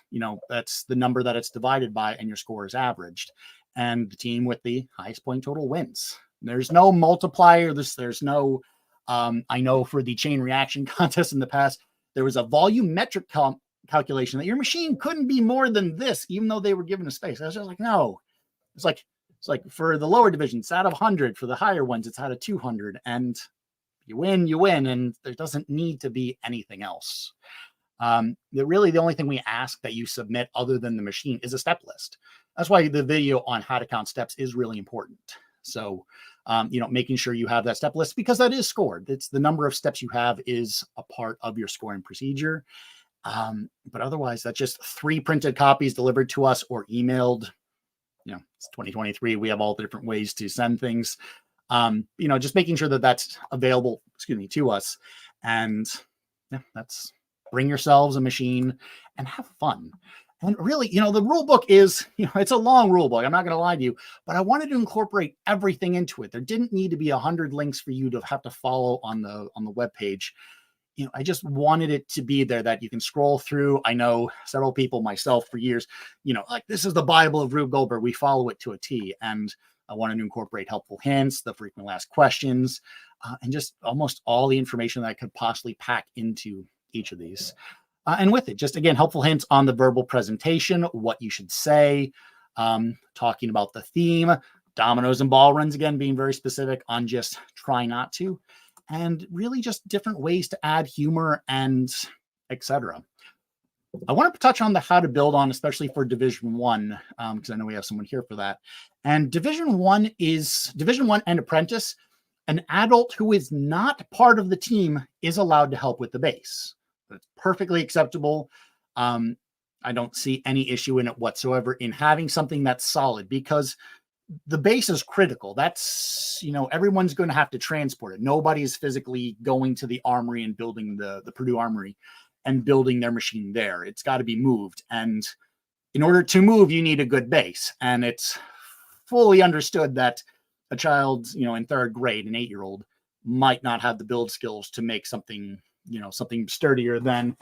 that's the number that it's divided by, and your score is averaged. And the team with the highest point total wins. There's no multiplier. There's no, I know for the chain reaction contest in the past, there was a volumetric calculation that your machine couldn't be more than this, even though they were given a space. I was just like, no. It's like for the lower division, it's out of 100. For the higher ones, it's out of 200. And you win, and there doesn't need to be anything else. Really, the only thing we ask that you submit other than the machine is a step list. That's why the video on how to count steps is really important. So, making sure you have that step list, because that is scored. It's the number of steps you have is a part of your scoring procedure. But otherwise, that's just 3 printed copies delivered to us or emailed. It's 2023. We have all the different ways to send things. Just making sure that that's available, to us. And that's bring yourselves a machine and have fun. And really, the rule book is, it's a long rule book. I'm not going to lie to you, but I wanted to incorporate everything into it. There didn't need to be 100 links for you to have to follow on the webpage. I just wanted it to be there that you can scroll through. I know several people, myself for years, like this is the Bible of Rube Goldberg. We follow it to a T. And I wanted to incorporate helpful hints, the frequently asked questions, and just almost all the information that I could possibly pack into each of these. And with it, just again, helpful hints on the verbal presentation, what you should say, talking about the theme, dominoes and ball runs, again, being very specific on just try not to, and really just different ways to add humor and etc. I want to touch on the how to build on, especially for Division 1, because I know we have someone here for that. And Division 1 and Apprentice. An adult who is not part of the team is allowed to help with the base. It's perfectly acceptable. I don't see any issue in it whatsoever in having something that's solid, because the base is critical. That's, everyone's going to have to transport it. Nobody's physically going to the armory and building the Purdue Armory and building their machine there. It's got to be moved. And in order to move, you need a good base. And it's fully understood that a child, in 3rd grade, an 8-year-old, might not have the build skills to make something, something sturdier than,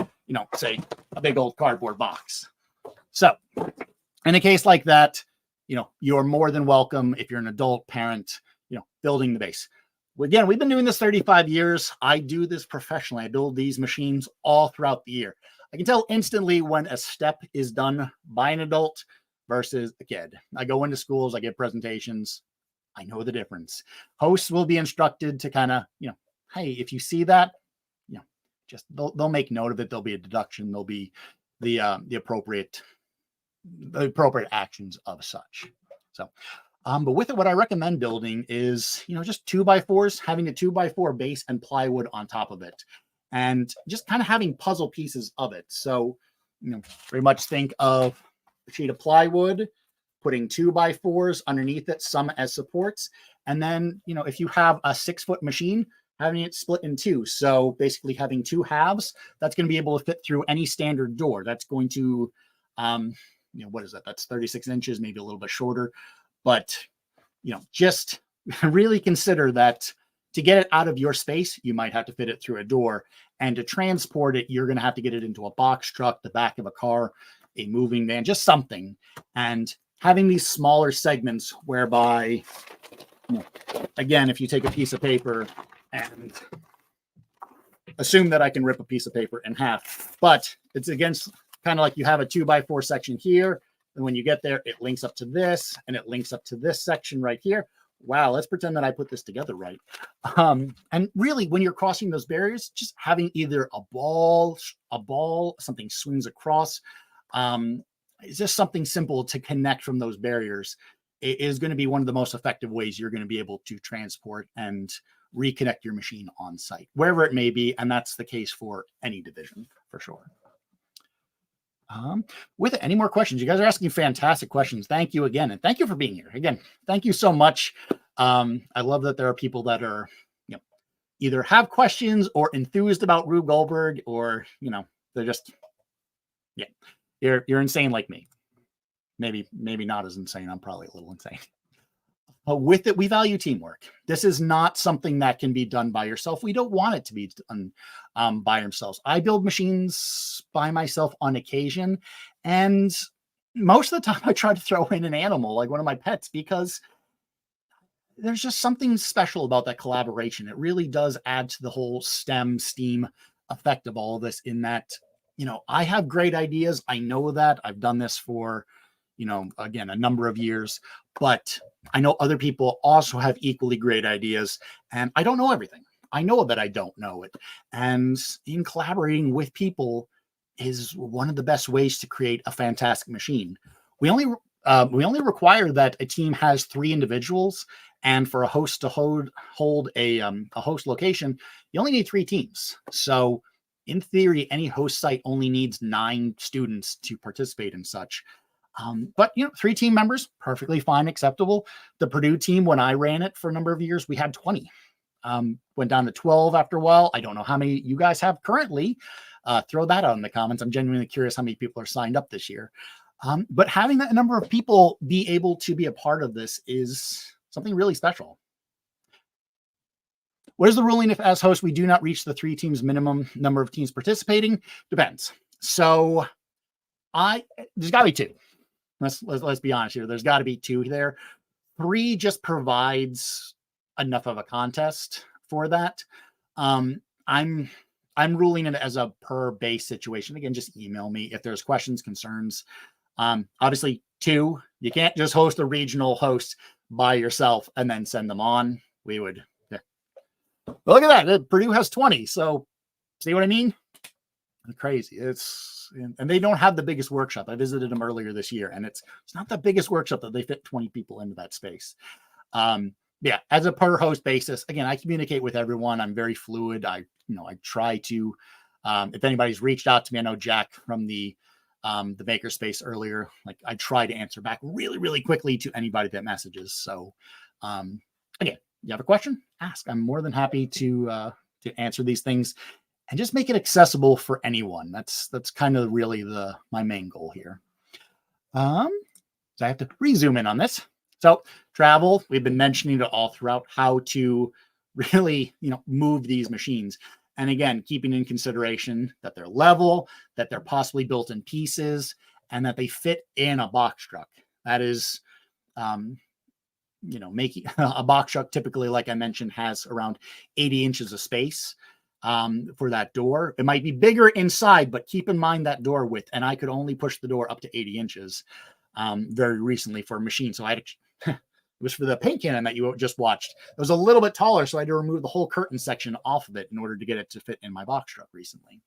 say, a big old cardboard box. So in a case like that, you're more than welcome, if you're an adult parent, building the base. Again, we've been doing this 35 years. I do this professionally. I build these machines all throughout the year. I can tell instantly when a step is done by an adult versus a kid. I go into schools, I give presentations. I know the difference. Hosts will be instructed to kind of, hey, if you see that, just they'll make note of it. There'll be a deduction. There'll be the appropriate actions of such. So, but with it, what I recommend building is, just 2x4s, having a 2x4 base and plywood on top of it, and just kind of having puzzle pieces of it. So, very much think of a sheet of plywood, putting 2x4s underneath it, some as supports. And then, if you have a 6-foot machine, having it split in 2. So basically having 2 halves, that's going to be able to fit through any standard door. That's going to, what is that? That's 36 inches, maybe a little bit shorter. But, just really consider that to get it out of your space, you might have to fit it through a door. And to transport it, you're going to have to get it into a box truck, the back of a car, a moving van, just something. And having these smaller segments whereby, again, if you take a piece of paper and assume that I can rip a piece of paper in half, but it's against kind of like you have a 2x4 section here. And when you get there, it links up to this and it links up to this section right here. wow, let's pretend that I put this together right. And really, when you're crossing those barriers, just having either a ball, something swings across, it's just something simple to connect from those barriers. It is going to be one of the most effective ways you're going to be able to transport and reconnect your machine on site, wherever it may be. And that's the case for any division for sure. With any more questions? You guys are asking fantastic questions. Thank you again. And thank you for being here. Again, thank you so much. I love that there are people that are, either have questions or enthused about Rube Goldberg, or, they're just, you're insane like me. Maybe not as insane. I'm probably a little insane. With it, we value teamwork. This is not something that can be done by yourself. We don't want it to be done by ourselves. I build machines by myself on occasion, and most of the time I try to throw in an animal, like one of my pets, because there's just something special about that collaboration. It really does add to the whole STEAM effect of all of this, in that, I have great ideas. I know that. I've done this for, again, a number of years, but I know other people also have equally great ideas, and I don't know everything. I know that I don't know it. And in collaborating with people is one of the best ways to create a fantastic machine. We only require that a team has 3 individuals, and for a host to hold a host location, you only need 3 teams. So in theory, any host site only needs 9 students to participate in such. But 3 team members, perfectly fine, acceptable. The Purdue team, when I ran it for a number of years, we had 20. Went down to 12 after a while. I don't know how many you guys have currently. Throw that out in the comments. I'm genuinely curious how many people are signed up this year. But having that number of people be able to be a part of this is something really special. What is the ruling if, as host, we do not reach the 3 teams minimum number of teams participating? Depends. So there's got to be 2. Let's be honest here. There's got to be 2 there. 3 just provides enough of a contest for that. I'm ruling it as a per base situation. Again, just email me if there's questions, concerns. Obviously 2, you can't just host a regional host by yourself and then send them on. We would, look at that. Purdue has 20. So see what I mean? Crazy. And they don't have the biggest workshop. I visited them earlier this year, and it's not the biggest workshop that they fit 20 people into that space. As a per host basis, again, I communicate with everyone. I'm very fluid. I try to, if anybody's reached out to me, I know Jack from the makerspace earlier, like I try to answer back really, really quickly to anybody that messages. So, again, you have a question, ask. I'm more than happy to answer these things and just make it accessible for anyone. That's kind of really my main goal here. So I have to re-zoom in on this. So travel, we've been mentioning it all throughout, how to really, move these machines. And again, keeping in consideration that they're level, that they're possibly built in pieces, and that they fit in a box truck. That is, making a box truck typically, like I mentioned, has around 80 inches of space for that door. It might be bigger inside, but keep in mind that door width. And I could only push the door up to 80 inches very recently for a machine. So I had it was for the paint cannon that you just watched. It was a little bit taller, so I had to remove the whole curtain section off of it in order to get it to fit in my box truck recently.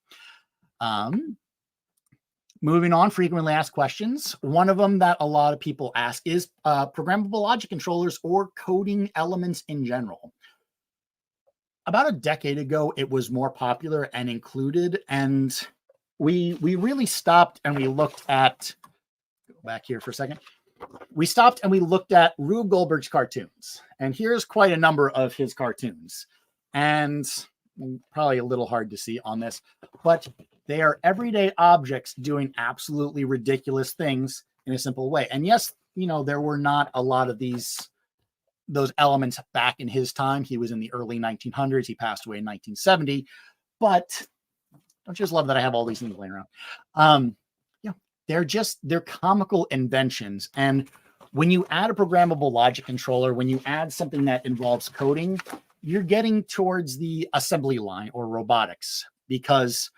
Moving on, frequently asked questions. One of them that a lot of people ask is programmable logic controllers or coding elements in general. About a decade ago, it was more popular and included, and we really stopped and we looked at, go back here for a second. We stopped and we looked at Rube Goldberg's cartoons, and here's quite a number of his cartoons, and probably a little hard to see on this, but they are everyday objects doing absolutely ridiculous things in a simple way. And yes, there were not a lot of those elements back in his time. He was in the early 1900s. He passed away in 1970, but don't you just love that I have all these things laying around? They're comical inventions. And when you add a programmable logic controller, when you add something that involves coding, you're getting towards the assembly line or robotics, because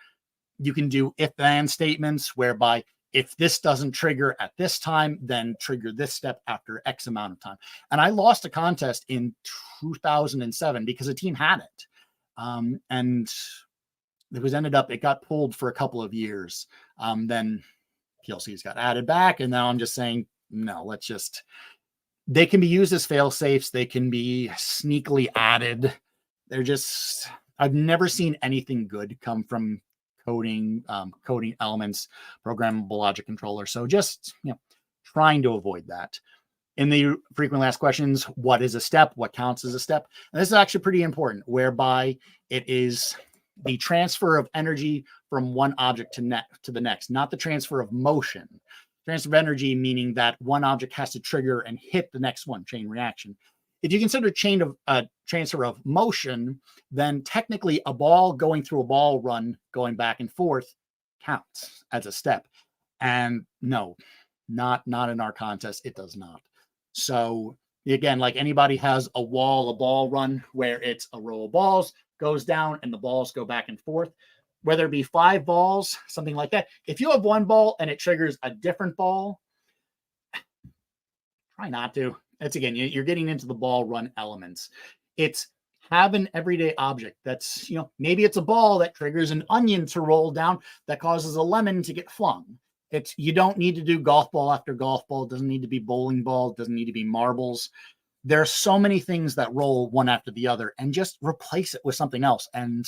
you can do if-then statements whereby if this doesn't trigger at this time, then trigger this step after X amount of time. And I lost a contest in 2007 because a team had it. And it got pulled for a couple of years. Then PLCs got added back. And now I'm just saying, no, they can be used as fail safes. They can be sneakily added. I've never seen anything good come from coding elements, programmable logic controller. So just, trying to avoid that. In the frequently asked questions, what is a step? What counts as a step? And this is actually pretty important, whereby it is the transfer of energy from one object to the next, not the transfer of motion. Transfer of energy meaning that one object has to trigger and hit the next one, chain reaction. If you consider transfer of motion, then technically a ball going through a ball run going back and forth counts as a step. And no, not in our contest, it does not. So again, like anybody has a ball run where it's a row of balls goes down and the balls go back and forth, whether it be 5 balls, something like that. If you have one ball and it triggers a different ball, try not to. That's again, you're getting into the ball run elements. It's have an everyday object that's, maybe it's a ball that triggers an onion to roll down that causes a lemon to get flung. You don't need to do golf ball after golf ball. It doesn't need to be bowling ball. It doesn't need to be marbles. There are so many things that roll one after the other, and just replace it with something else. And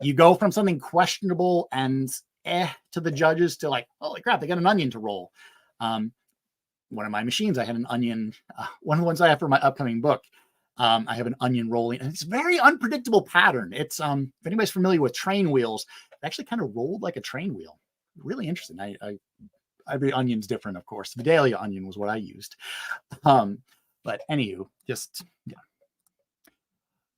you go from something questionable and to the judges to like, holy crap, they got an onion to roll. One of my machines, I had an onion. One of the ones I have for my upcoming book, I have an onion rolling, and it's a very unpredictable pattern. It's if anybody's familiar with train wheels, it actually kind of rolled like a train wheel. Really interesting. Every onion's different, of course. Vidalia onion was what I used. But anywho,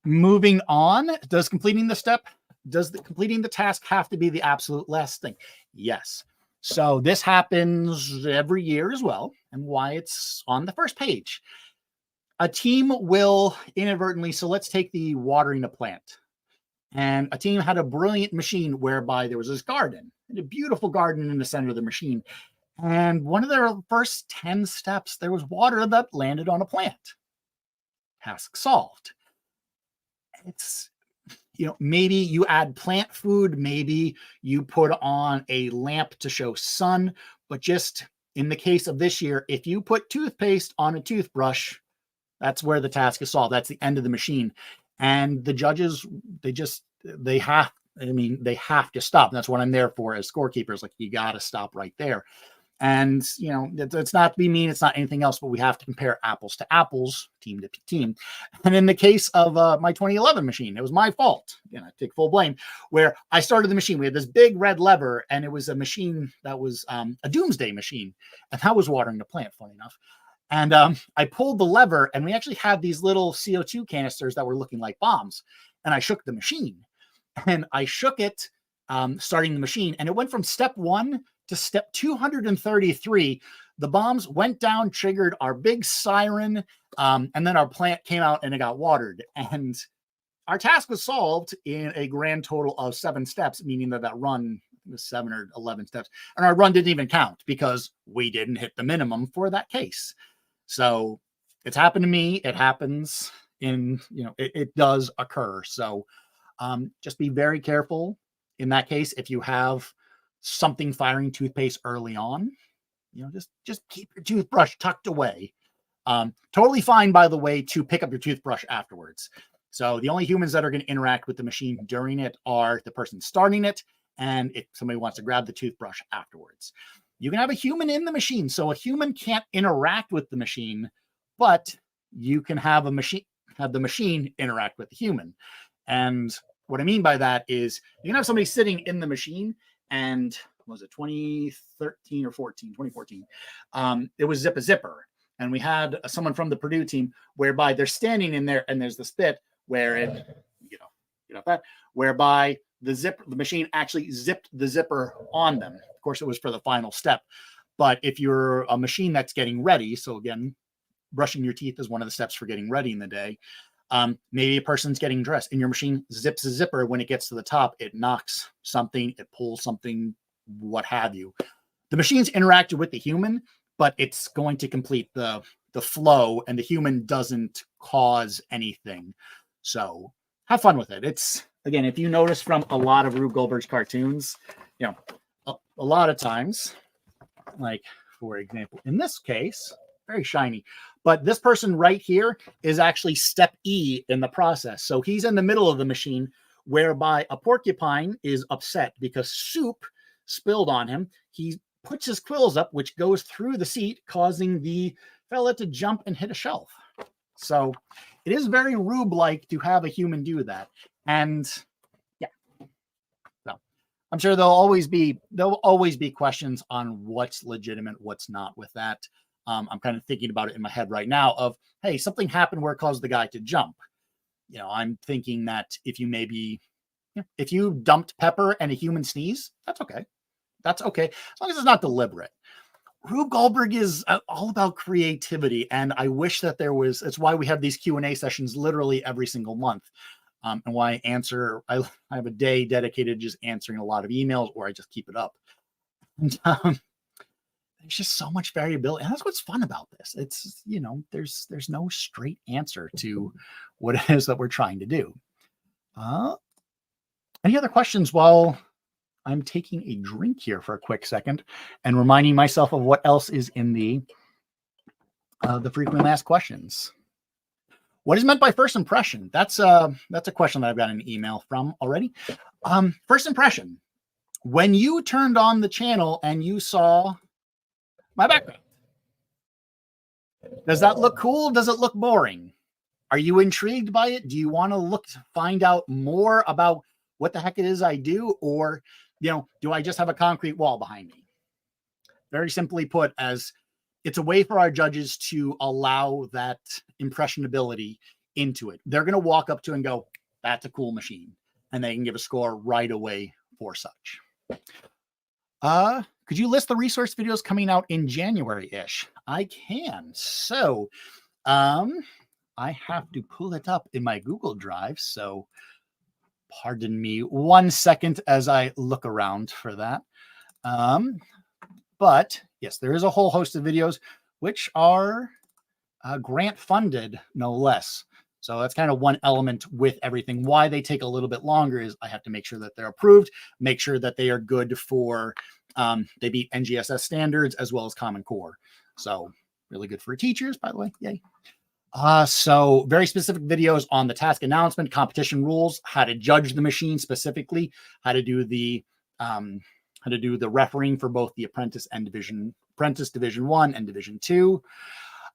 moving on. Does completing the task have to be the absolute last thing? Yes. So this happens every year as well, and why it's on the first page. A team will inadvertently, so let's take the watering a plant. And a team had a brilliant machine whereby there was this garden, a beautiful garden in the center of the machine. And one of their first 10 steps, there was water that landed on a plant. Task solved. It's, maybe you add plant food, maybe you put on a lamp to show sun, but just in the case of this year, if you put toothpaste on a toothbrush, that's where the task is solved. That's the end of the machine. And the judges, they have to stop. And that's what I'm there for as scorekeepers. Like, you got to stop right there. And, it's not to be mean. It's not anything else, but we have to compare apples to apples, team to team. And in the case of my 2011 machine, it was my fault. I take full blame, where I started the machine. We had this big red lever, and it was a machine that was a doomsday machine. And that was watering the plant, funny enough. And I pulled the lever, and we actually had these little CO2 canisters that were looking like bombs. And I shook the machine. And I shook it, starting the machine. And it went from step 1 to step 233. The bombs went down, triggered our big siren, and then our plant came out and it got watered. And our task was solved in a grand total of 7 steps, meaning that run was 7 or 11 steps. And our run didn't even count because we didn't hit the minimum for that case. So it's happened to me. It happens it does occur. So just be very careful in that case. If you have something firing toothpaste early on, just keep your toothbrush tucked away. Totally fine, by the way, to pick up your toothbrush afterwards. So the only humans that are going to interact with the machine during it are the person starting it, and if somebody wants to grab the toothbrush afterwards. You can have a human in the machine, so a human can't interact with the machine, but you can have the machine interact with the human. And what I mean by that is you can have somebody sitting in the machine, and was it 2013 or 2014? It was Zip a Zipper. And we had someone from the Purdue team whereby they're standing in there, and there's this bit where it, get off that, whereby the machine actually zipped the zipper on them. Of course, it was for the final step. But if you're a machine that's getting ready, so again, brushing your teeth is one of the steps for getting ready in the day. Maybe a person's getting dressed and your machine zips a zipper. When it gets to the top, it knocks something, it pulls something, what have you. the machine's interacted with the human, but it's going to complete the flow, and the human doesn't cause anything. So have fun with it. It's, again, if you notice from a lot of Rube Goldberg's cartoons, you know, a lot of times, like for example, in this case, very shiny, but this person right here is actually step E in the process. So he's in the middle of the machine, whereby a porcupine is upset because soup spilled on him. He puts his quills up, which goes through the seat, causing the fella to jump and hit a shelf. So it is very Rube-like to have a human do that. And yeah, so I'm sure there'll always be questions on what's legitimate, what's not with that. I'm kind of thinking about it in my head right now of, hey, something happened where it caused the guy to jump. You know, I'm thinking that if you dumped pepper and a human sneeze, that's okay. That's okay, as long as it's not deliberate. Rube Goldberg is all about creativity, and I wish that there was. It's why we have these Q&A sessions literally every single month, and why I have a day dedicated to just answering a lot of emails, or I just keep it up. And, there's just so much variability, and that's what's fun about this. It's, you know, there's no straight answer to what it is that we're trying to do. Any other questions while I'm taking a drink here for a quick second and reminding myself of what else is in the frequently asked questions? What is meant by first impression? That's a question that I've got an email from already. First impression, when you turned on the channel and you saw my background, does that look cool? Does it look boring? Are you intrigued by it? Do you want to find out more about what the heck it is I do? Or, you know, do I just have a concrete wall behind me? Very simply put, as it's a way for our judges to allow that impressionability into it. They're going to walk up to and go, that's a cool machine. And they can give a score right away for such. Could you list the resource videos coming out in January-ish? I can. So I have to pull it up in my Google Drive. So pardon me 1 second as I look around for that. But yes, there is a whole host of videos which are grant funded, no less. So that's kind of one element with everything. Why they take a little bit longer is I have to make sure that they're approved, make sure that they are good for, they meet NGSS standards as well as Common Core. So really good for teachers, by the way. Yay. So very specific videos on the task announcement, competition rules, how to judge the machine specifically, how to do the refereeing for both the apprentice division 1 and division 2.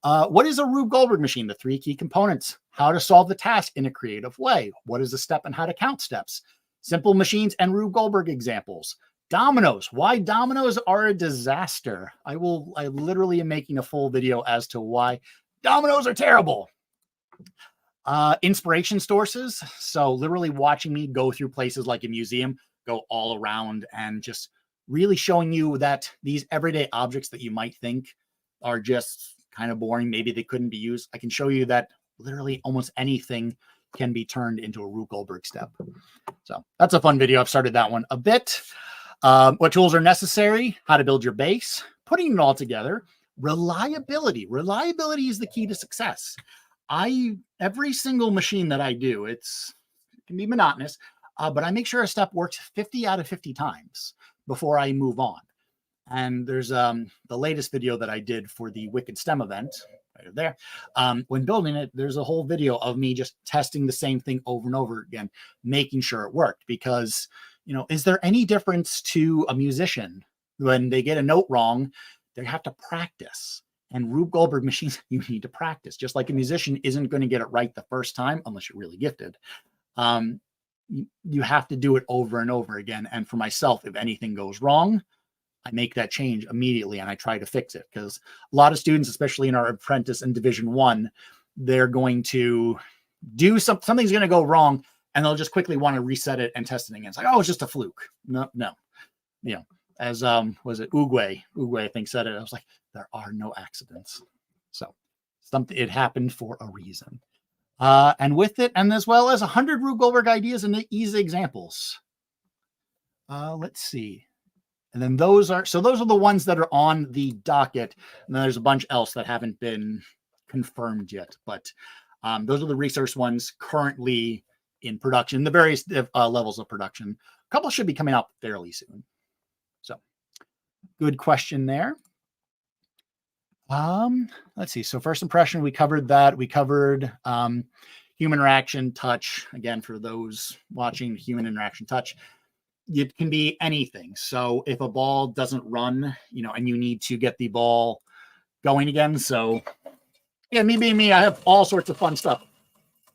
What is a Rube Goldberg machine? The 3 key components, how to solve the task in a creative way. What is a step and how to count steps? Simple machines and Rube Goldberg examples. Dominoes, why dominoes are a disaster. I literally am making a full video as to why dominoes are terrible. Inspiration sources. So literally watching me go through places like a museum, go all around and just really showing you that these everyday objects that you might think are just kind of boring, maybe they couldn't be used. I can show you that literally almost anything can be turned into a Rube Goldberg step. So that's a fun video. I've started that one a bit. What tools are necessary, how to build your base, putting it all together, reliability. Reliability is the key to success. Every single machine that I do, it can be monotonous, but I make sure a step works 50 out of 50 times before I move on. And there's the latest video that I did for the Wicked STEM event right there. When building it, there's a whole video of me just testing the same thing over and over again, making sure it worked. Because, you know, is there any difference to a musician when they get a note wrong? They have to practice. And Rube Goldberg machines, you need to practice. Just like a musician isn't going to get it right the first time, unless you're really gifted. You have to do it over and over again. And for myself, if anything goes wrong, I make that change immediately and I try to fix it. Because a lot of students, especially in our apprentice and division 1, they're going to do something's going to go wrong and they'll just quickly want to reset it and test it again. It's like, oh, it's just a fluke. No. You know, as was it Uguay, I think, said it. I was like, there are no accidents. So it happened for a reason. And with it, and as well as 100 Rube Goldberg ideas and easy examples. Let's see. And then those are the ones that are on the docket. And then there's a bunch else that haven't been confirmed yet. But those are the resource ones currently in production, the various levels of production. A couple should be coming out fairly soon. So good question there. Let's see. So first impression, we covered that. We covered human interaction, touch. Again, for those watching, human interaction, touch. It can be anything. So if a ball doesn't run, and you need to get the ball going again. So yeah, me being me, I have all sorts of fun stuff.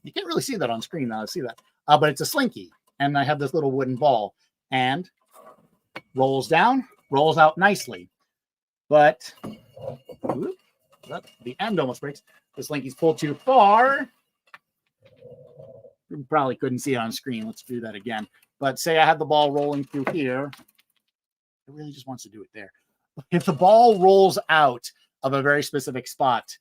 You can't really see that on screen now. I see that. But it's a slinky. And I have this little wooden ball and rolls down, rolls out nicely. But the end almost breaks. The slinky's pulled too far. You probably couldn't see it on screen. Let's do that again. But say I have the ball rolling through here. It really just wants to do it there. If the ball rolls out of a very specific spot,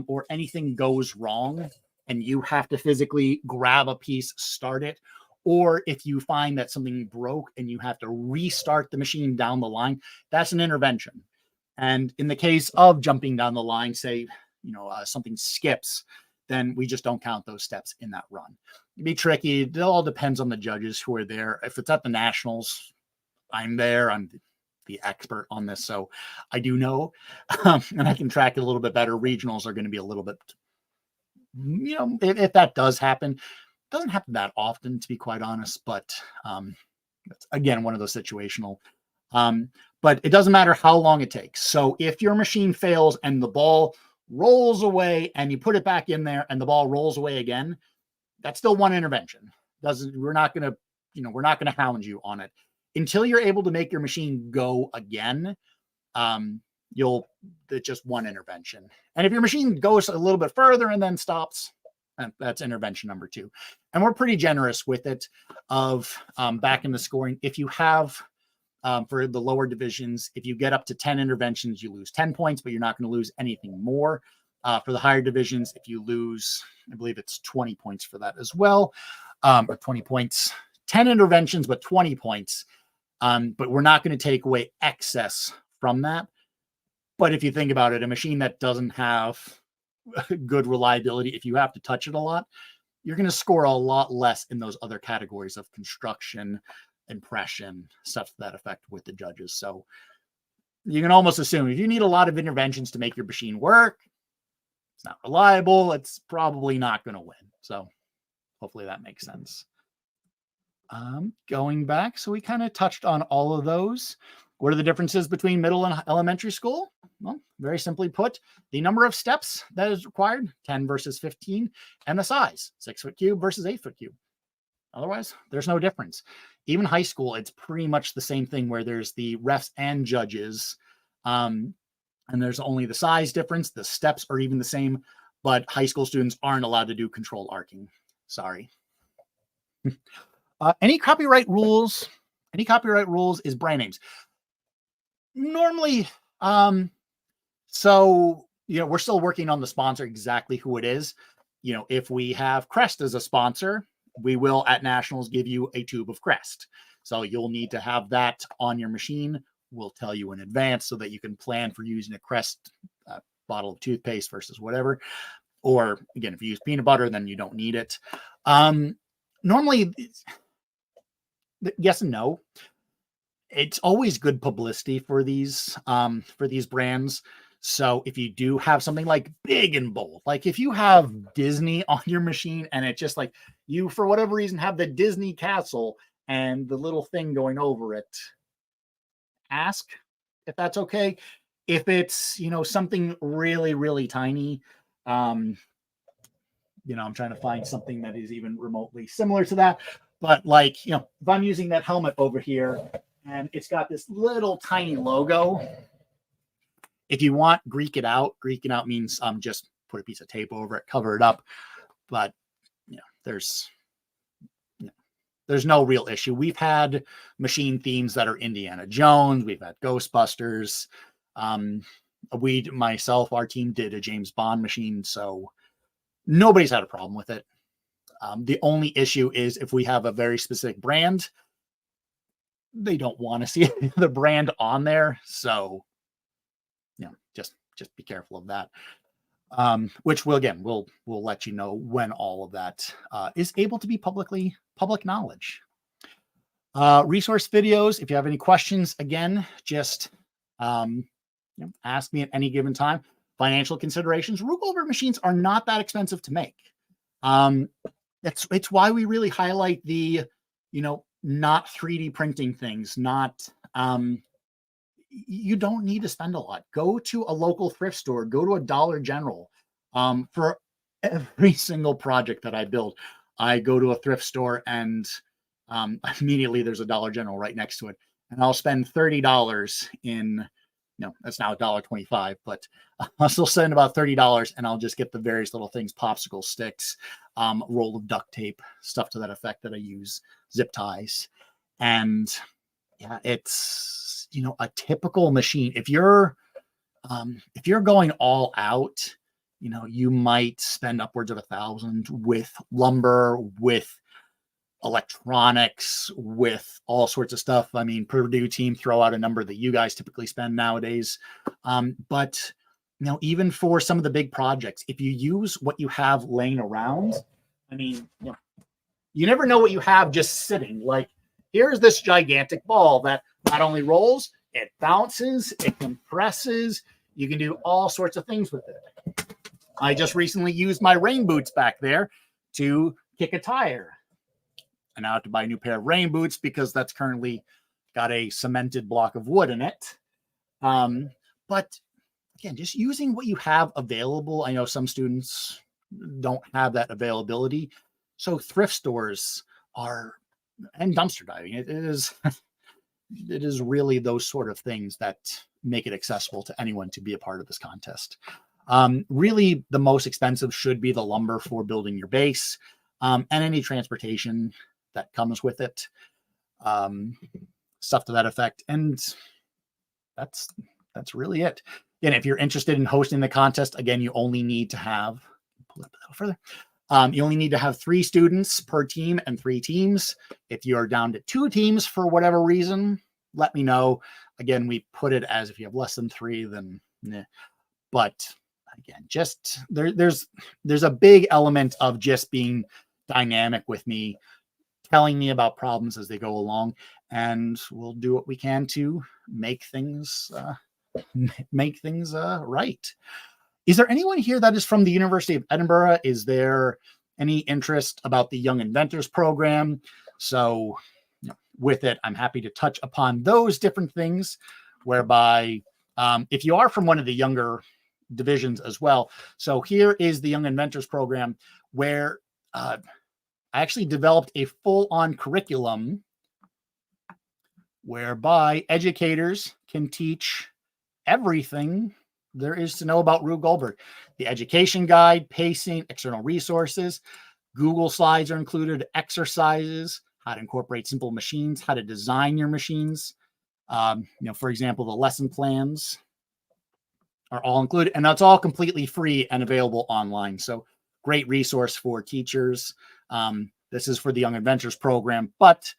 or anything goes wrong and you have to physically grab a piece, start it, or if you find that something broke and you have to restart the machine down the line, that's an intervention. And in the case of jumping down the line, say, something skips, then we just don't count those steps in that run. It'd be tricky. It all depends on the judges who are there. If it's at the Nationals, I'm there. I'm the expert on this, so I do know, and I can track it a little bit better. Regionals are going to be a little bit, if that does happen, it doesn't happen that often, to be quite honest, but that's, again, one of those situational. But it doesn't matter how long it takes. So if your machine fails and the ball rolls away and you put it back in there and the ball rolls away again, that's still one intervention. We're not going to hound you on it until you're able to make your machine go again. It's just one intervention. And if your machine goes a little bit further and then stops, that's intervention number 2. And we're pretty generous with it of back in the scoring. If you have, for the lower divisions, if you get up to 10 interventions, you lose 10 points, but you're not going to lose anything more. For the higher divisions, if you lose, I believe it's 20 points for that as well, or 20 points, 10 interventions, but 20 points. But we're not going to take away excess from that. But if you think about it, a machine that doesn't have good reliability, if you have to touch it a lot, you're going to score a lot less in those other categories of construction, impression, stuff to that effect with the judges. So you can almost assume if you need a lot of interventions to make your machine work, it's not reliable, it's probably not going to win. So hopefully that makes sense. Going back, so we kind of touched on all of those. What are the differences between middle and elementary school? Well, very simply put, the number of steps that is required, 10 versus 15, and the size, 6-foot cube versus 8-foot cube. Otherwise, there's no difference. Even high school, it's pretty much the same thing where there's the refs and judges, and there's only the size difference. The steps are even the same, but high school students aren't allowed to do controlled arcing. Sorry. Any copyright rules? Any copyright rules is brand names. Normally, so, we're still working on the sponsor, exactly who it is. If we have Crest as a sponsor, we will at Nationals give you a tube of Crest. So you'll need to have that on your machine. We'll tell you in advance so that you can plan for using a Crest bottle of toothpaste versus whatever. Or again, if you use peanut butter, then you don't need it. Normally, yes and no. It's always good publicity for these brands. So if you do have something like big and bold, like if you have Disney on your machine and it's just like you, for whatever reason, have the Disney castle and the little thing going over it, ask if that's okay. If it's, something really, really tiny, I'm trying to find something that is even remotely similar to that. But like, if I'm using that helmet over here and it's got this little tiny logo, if you want, Greek it out. Greeking out means just put a piece of tape over it, cover it up. But there's no real issue. We've had machine themes that are Indiana Jones. We've had Ghostbusters. Myself, our team did a James Bond machine, so nobody's had a problem with it. The only issue is if we have a very specific brand, they don't want to see the brand on there. So, just be careful of that. Which we'll let you know when all of that is able to be public knowledge. Resource videos. If you have any questions, again, just ask me at any given time. Financial considerations. Rube Goldberg machines are not that expensive to make. It's why we really highlight the, not 3D printing things, not, you don't need to spend a lot. Go to a local thrift store, go to a Dollar General. For every single project that I build, I go to a thrift store and immediately there's a Dollar General right next to it. And I'll spend $30 in, that's now $1.25, but I'll still spend about $30 and I'll just get the various little things, popsicle sticks, roll of duct tape, stuff to that effect that I use, zip ties. And yeah, it's, a typical machine. If you're going all out, you might spend upwards of $1,000 with lumber, with electronics, with all sorts of stuff. I mean, Purdue team throw out a number that you guys typically spend nowadays. But even for some of the big projects, if you use what you have laying around, I mean, you never know what you have just sitting. Like, here's this gigantic ball that not only rolls, it bounces, it compresses. You can do all sorts of things with it. I just recently used my rain boots back there to kick a tire. And now I have to buy a new pair of rain boots because that's currently got a cemented block of wood in it. But again, just using what you have available. I know some students don't have that availability. So thrift stores are, and dumpster diving, it is really those sort of things that make it accessible to anyone to be a part of this contest. Really, the most expensive should be the lumber for building your base, and any transportation that comes with it, stuff to that effect. And that's really it. And if you're interested in hosting the contest, again, you only need to have, pull up a little further. You only need to have 3 students per team and 3 teams. If you're down to 2 teams for whatever reason, let me know. Again, we put it as if you have less than 3, then but again, just there's a big element of just being dynamic with me, telling me about problems as they go along, and we'll do what we can to make things right. Is there anyone here that is from the University of Edinburgh? Is there any interest about the Young Inventors program? So with it, I'm happy to touch upon those different things, whereby if you are from one of the younger divisions as well. So here is the Young Inventors program, where I actually developed a full-on curriculum whereby educators can teach everything there is to know about Rube Goldberg. The education guide, pacing, external resources, Google slides are included, exercises, how to incorporate simple machines, how to design your machines. For example, the lesson plans are all included, and that's all completely free and available online. So great resource for teachers. This is for the Young Inventors program, but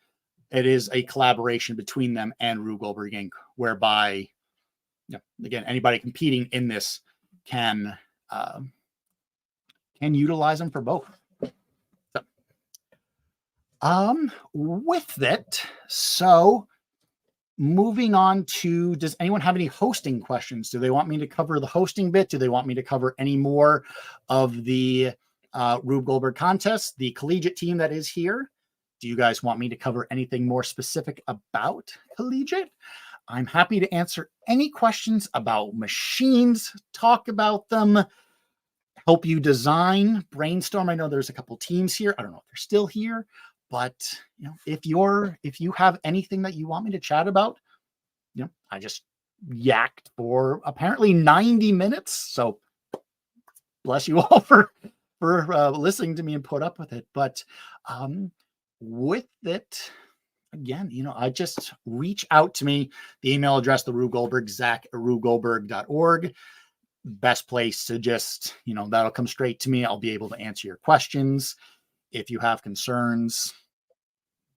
it is a collaboration between them and Rube Goldberg Inc., whereby, again, anybody competing in this can utilize them for both. So, with it, so moving on to, does anyone have any hosting questions? Do they want me to cover the hosting bit? Do they want me to cover any more of the Rube Goldberg contest, the collegiate team that is here? Do you guys want me to cover anything more specific about collegiate? I'm happy to answer any questions about machines, talk about them, help you design, brainstorm. I know there's a couple teams here. I don't know if they're still here, but if you have anything that you want me to chat about, I just yacked for apparently 90 minutes. So bless you all for listening to me and put up with it. But with it, again, I just reach out to me. The email address, the Rube Goldberg, zach@rubegoldberg.org. Best place to just, that'll come straight to me. I'll be able to answer your questions. If you have concerns,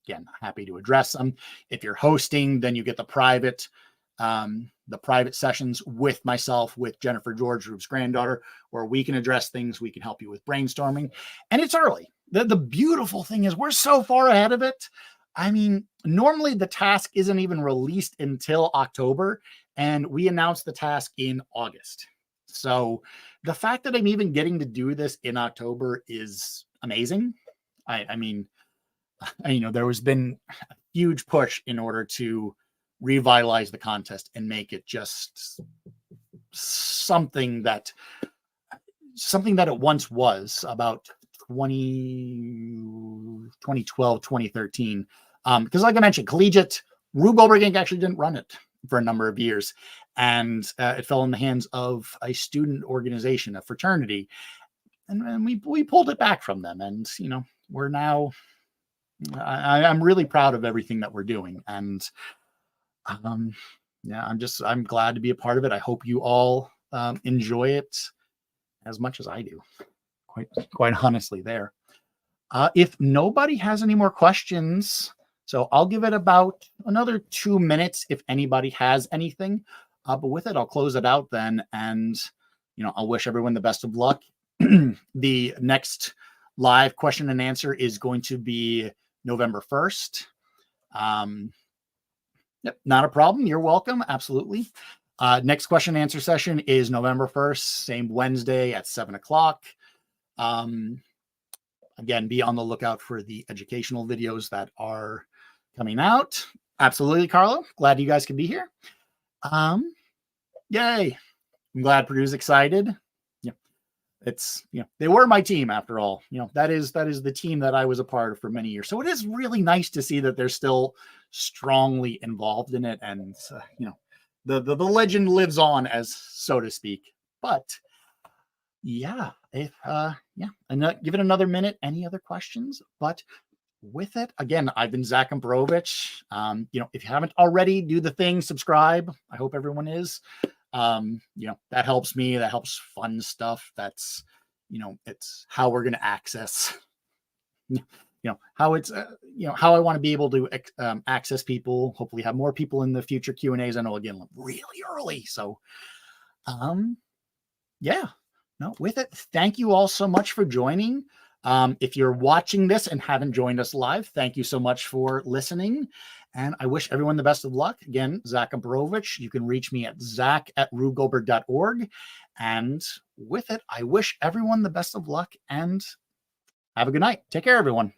again, happy to address them. If you're hosting, then you get the private sessions with myself, with Jennifer George, Rube's granddaughter, where we can address things. We can help you with brainstorming. And it's early. The beautiful thing is we're so far ahead of it. I mean, normally the task isn't even released until October, and we announced the task in August. So the fact that I'm even getting to do this in October is amazing. I mean, there has been a huge push in order to revitalize the contest and make it just something that it once was about 2012, 2013. Because like I mentioned, collegiate, Rube Goldberg Inc. actually didn't run it for a number of years. And it fell in the hands of a student organization, a fraternity. And we pulled it back from them. And, we're now, I'm really proud of everything that we're doing. And I'm glad to be a part of it. I hope you all enjoy it as much as I do. Quite honestly there. If nobody has any more questions, so I'll give it about another 2 minutes if anybody has anything. But with it, I'll close it out then. And, I'll wish everyone the best of luck. The next live question and answer is going to be November 1st. Yep, not a problem. You're welcome. Absolutely. Next question and answer session is November 1st, same Wednesday at 7:00. Again, be on the lookout for the educational videos that are coming out. Absolutely, Carlo. Glad you guys could be here. Yay. I'm glad Purdue's excited. It's, they were my team after all. That is the team that I was a part of for many years. So it is really nice to see that they're still strongly involved in it. And, the legend lives on, as so to speak. But yeah, if give it another minute. Any other questions? But with it, again, I've been Zach Umperovitch. If you haven't already, do the thing, subscribe. I hope everyone is. That helps me. That helps fund stuff. That's, it's how we're going to access, how it's, how I want to be able to access people. Hopefully have more people in the future Q&As. I know, again, really early. So, with it, thank you all so much for joining. If you're watching this and haven't joined us live, thank you so much for listening. And I wish everyone the best of luck. Again, Zach Umperovitch. You can reach me at zach@rubegoldberg.org. And with it, I wish everyone the best of luck and have a good night. Take care, everyone.